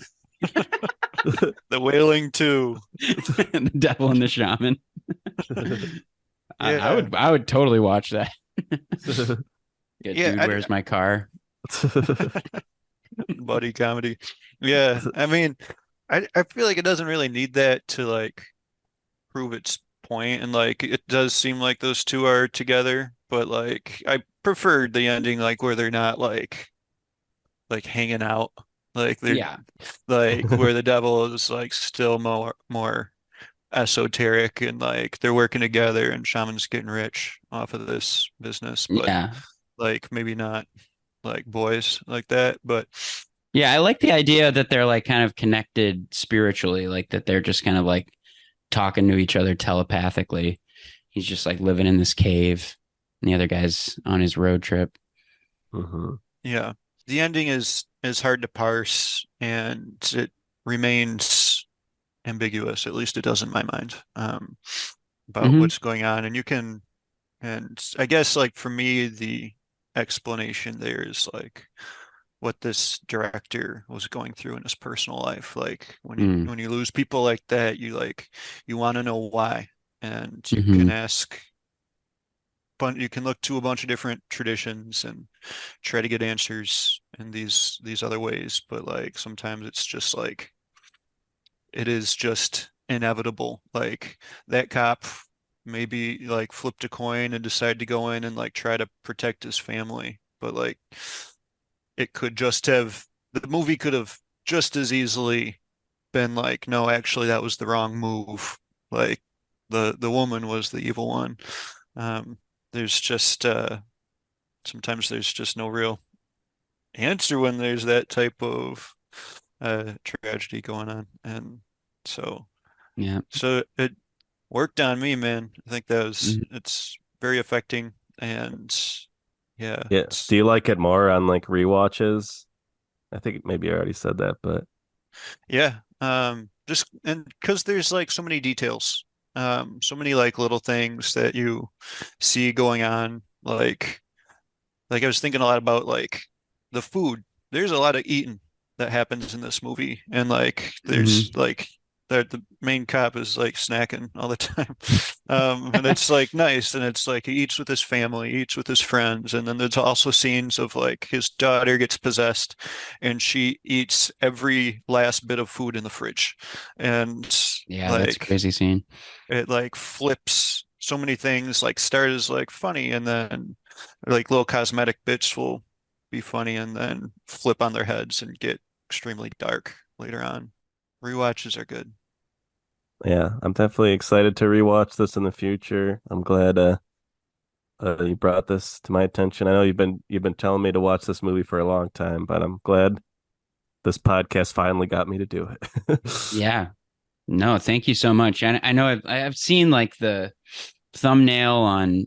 The Wailing 2. The devil and the shaman. I Yeah. would. I would totally watch that. Yeah, Yeah. dude, where's my car? Buddy comedy. Yeah. I mean, I feel like it doesn't really need that to like prove its point, and like it does seem like those two are together, but like I preferred the ending like where they're not like hanging out, like they're Yeah. like where the devil is like still more esoteric, and like they're working together and shaman's getting rich off of this business, but Yeah. like maybe not like boys like that, but Yeah. I like the idea that they're like kind of connected spiritually, like that they're just kind of like talking to each other telepathically. He's just like living in this cave, and the other guy's on his road trip. Mhm. yeah, the ending is hard to parse, and it remains ambiguous. At least it does in my mind, about Hmm. what's going on. And you can, and I guess like for me, the explanation there is like what this director was going through in his personal life. Like Mm. when you lose people like that, you want to know why, and you can Hmm. ask. But you can look to a bunch of different traditions and try to get answers in these other ways, but like sometimes it's just like it is just inevitable. Like that cop maybe like flipped a coin and decided to go in and like try to protect his family, but like it could just have the movie could have just as easily been like, no, actually that was the wrong move. Like the woman was the evil one. Um, there's just sometimes there's just no real answer when there's that type of tragedy going on. And so Yeah. so it worked on me, man. I think Mhm. it's very affecting, and yeah, Yeah. Do it's you like it more on like rewatches? I think maybe I already said that, but yeah. Just and because there's like so many details, so many like little things that you see going on, like I was thinking a lot about like the food. There's a lot of eating that happens in this movie, and like there's Hmm. like the main cop is like snacking all the time, and it's like nice, and it's like he eats with his family, he eats with his friends, and then there's also scenes of like his daughter gets possessed, and she eats every last bit of food in the fridge, and Yeah, that's a like crazy scene. it like flips so many things, like start as like funny, and then like little cosmetic bits will be funny and then flip on their heads and get extremely dark later on. Rewatches are good. yeah, I'm definitely excited to rewatch this in the future. I'm glad you brought this to my attention. I know you've been telling me to watch this movie for a long time, but I'm glad this podcast finally got me to do it. Yeah. No, thank you so much. And I know I've seen like the thumbnail on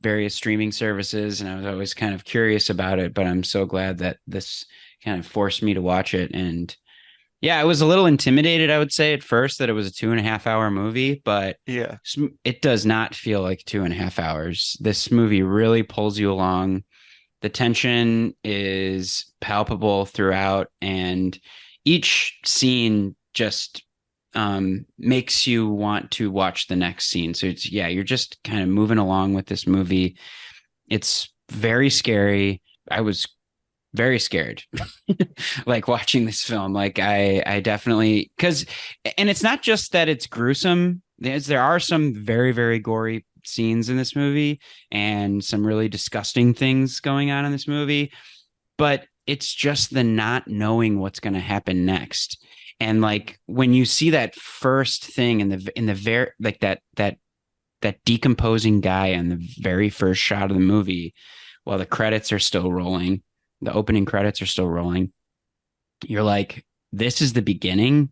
various streaming services, and I was always kind of curious about it, but I'm so glad that this kind of forced me to watch it. And Yeah, I was a little intimidated, I would say, at first that it was a 2.5 hour movie, but Yeah. it does not feel like 2.5 hours. This movie really pulls you along. The tension is palpable throughout, and each scene just makes you want to watch the next scene. So it's, yeah, you're just kind of moving along with this movie. It's very scary. I was very scared like watching this film. Like I definitely, because, and it's not just that it's gruesome. There are some very, very gory scenes in this movie and some really disgusting things going on in this movie, but it's just the not knowing what's going to happen next. And like when you see that first thing in the very, like that decomposing guy in the very first shot of the movie while the credits are still rolling, the opening credits are still rolling, you're like, this is the beginning.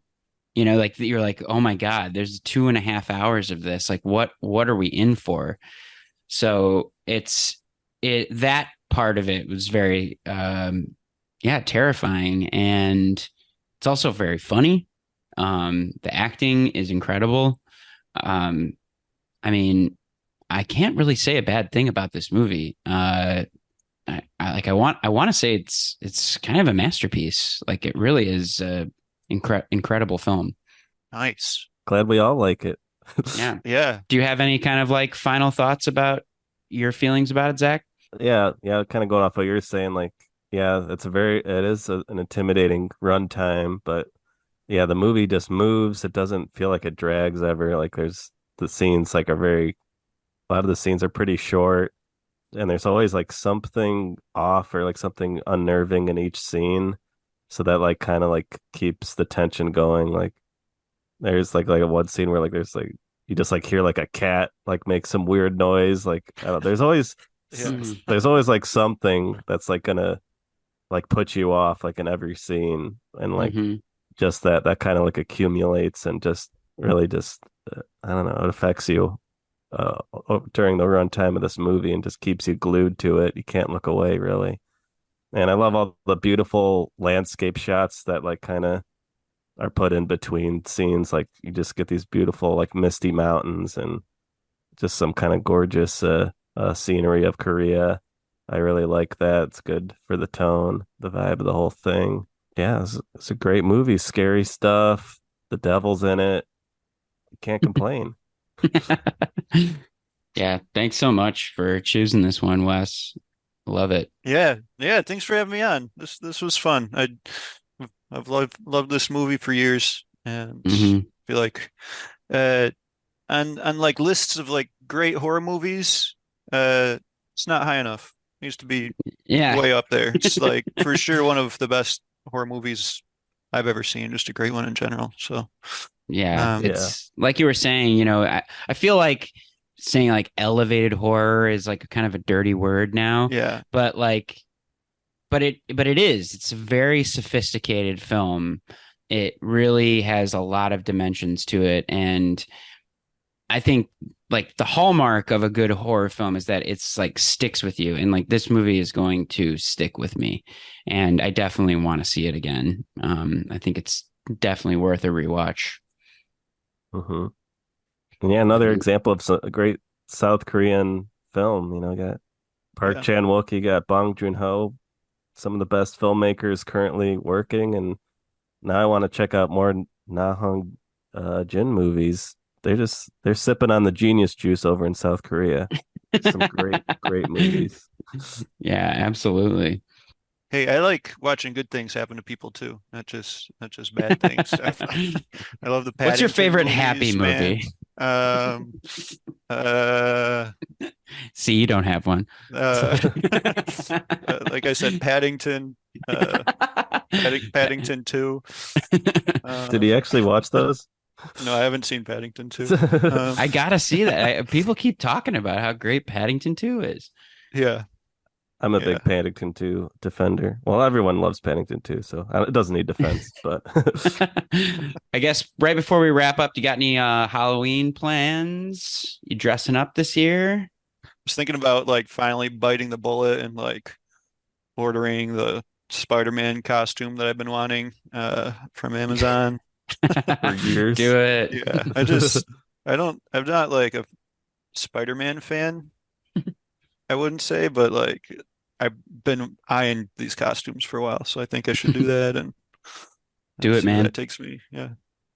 Like you're like, oh my God, there's 2.5 hours of this. Like what are we in for? So that part of it was very yeah, terrifying. And it's also very funny. The acting is incredible. Um, I mean, I can't really say a bad thing about this movie. I want to say it's kind of a masterpiece. Like it really is a incredible film. Nice. Glad we all like it. Yeah. Yeah. Do you have any kind of like final thoughts about your feelings about it, Zach? Yeah, yeah, kind of going off what you're saying, like, yeah, it is an intimidating runtime, but yeah, the movie just moves. It doesn't feel like it drags ever. Like there's the scenes like are very a lot of the scenes are pretty short, and there's always like something off or like something unnerving in each scene. So that like kind of like keeps the tension going. Like there's like a one scene where like there's like you just like hear like a cat like make some weird noise. Like I don't, Yeah. Mhm. there's always like something that's like gonna like put you off like in every scene, and like Mhm. just that kind of like accumulates and just really just I don't know, it affects you uh during the runtime of this movie and just keeps you glued to it. You can't look away really. And I love all the beautiful landscape shots that like kind of are put in between scenes. Like you just get these beautiful like misty mountains and just some kind of gorgeous scenery of Korea. I really like that. It's good for the tone, the vibe of the whole thing. Yeah, it's a great movie. Scary stuff. The devil's in it. You can't complain. Yeah, thanks so much for choosing this one, Wes. Love it. Yeah. Yeah. Thanks for having me on. This was fun. I've loved this movie for years, and Hmm. feel like uh on like lists of like great horror movies, it's not high enough. It needs to be Yeah. way up there. It's like for sure one of the best horror movies I've ever seen. Just a great one in general. So, Yeah, um, Yeah. it's like you were saying, I feel like saying like elevated horror is like a kind of a dirty word now, yeah, but like, but it is. It's a very sophisticated film. It really has a lot of dimensions to it, and I think like the hallmark of a good horror film is that it's like sticks with you, and like this movie is going to stick with me, and I definitely want to see it again. I think it's definitely worth a rewatch. hmm And yeah, another example of a great South Korean film. You know, you got Park yeah, Chan-wook, you got Bong Joon-ho, some of the best filmmakers currently working, and now I want to check out more Na Hong Jin movies. They're sipping on the genius juice over in South Korea. Some great movies. Yeah, absolutely. Hey, I like watching good things happen to people too, not just bad things. I love the What's your Paddington favorite happy movies, man. movie? Um, uh, See, you don't have one. uh, like I said, Paddington, Paddington 2. Did he Um, actually watch those? no, I haven't seen Paddington 2. I gotta see that. People keep talking about how great Paddington 2 is. Yeah, I'm a yeah, big Paddington 2 defender. Well, everyone loves Paddington 2, so it doesn't need defense, but I guess right before we wrap up, you got any Halloween plans? You dressing up this year? was thinking about like finally biting the bullet and like ordering the Spider-Man costume that I've been wanting from Amazon. For years. Do it. Yeah, I'm not like a Spider-Man fan, I wouldn't say, but like I've been eyeing these costumes for a while, so I think I should do that and Do it, see where man. that takes me. Yeah.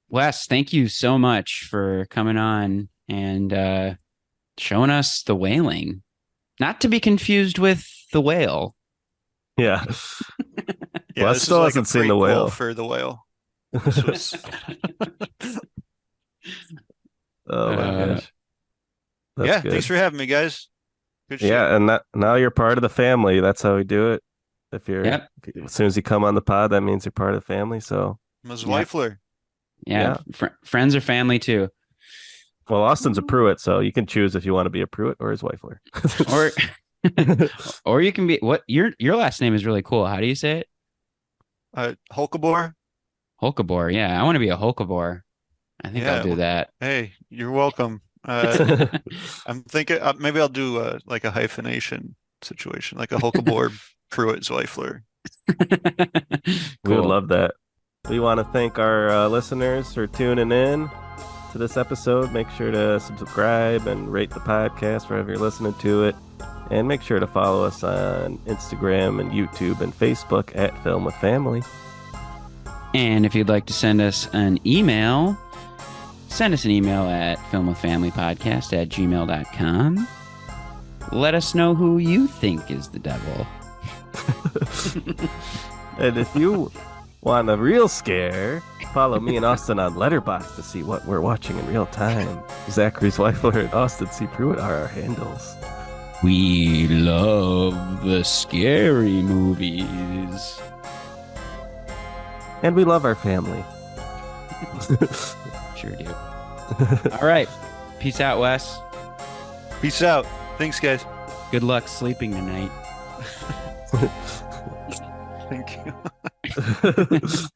Wes, thank you so much for coming on and showing us the Wailing. Not to be confused with the whale. Yeah. Yeah, Wes this is still like a hasn't seen the prequel whale. for the whale. This was Oh my Uh, gosh. That's yeah, thanks good. for having me, guys. Good shit. Yeah, and now you're part of the family. That's how we do it. yep. As soon as you come on the pod, that means you're part of the family. So Wes Yep. Weifler. Yeah. yeah. Friends or family too. Well, Austin's a Pruett, so you can choose if you want to be a Pruett or his Weifler. Or or you can be what your last name is really cool. How do you say it? Holkeboer. Holkeboer. Yeah, I want to be a Holkeboer. I think I'll Yeah. do that. Hey, you're welcome. I'm thinking maybe I'll do like a hyphenation situation, like a Holkeboer Pruett Zweifler. We would Cool. love that. We want to thank our listeners for tuning in to this episode. Make sure to subscribe and rate the podcast wherever you're listening to it. And make sure to follow us on Instagram and YouTube and Facebook at Film with Family. And if you'd like to send us an email, send us an email at filmwithfamilypodcast@gmail.com. Let us know who you think is the devil. And if you want a real scare, follow me and Austin on Letterboxd to see what we're watching in real time. Zacharyzweifler and Austin C. Pruett are our handles. We love the scary movies. And we love our family. Sure do. All right. Peace out, Wes. Peace out. Thanks, guys. Good luck sleeping tonight. Thank you.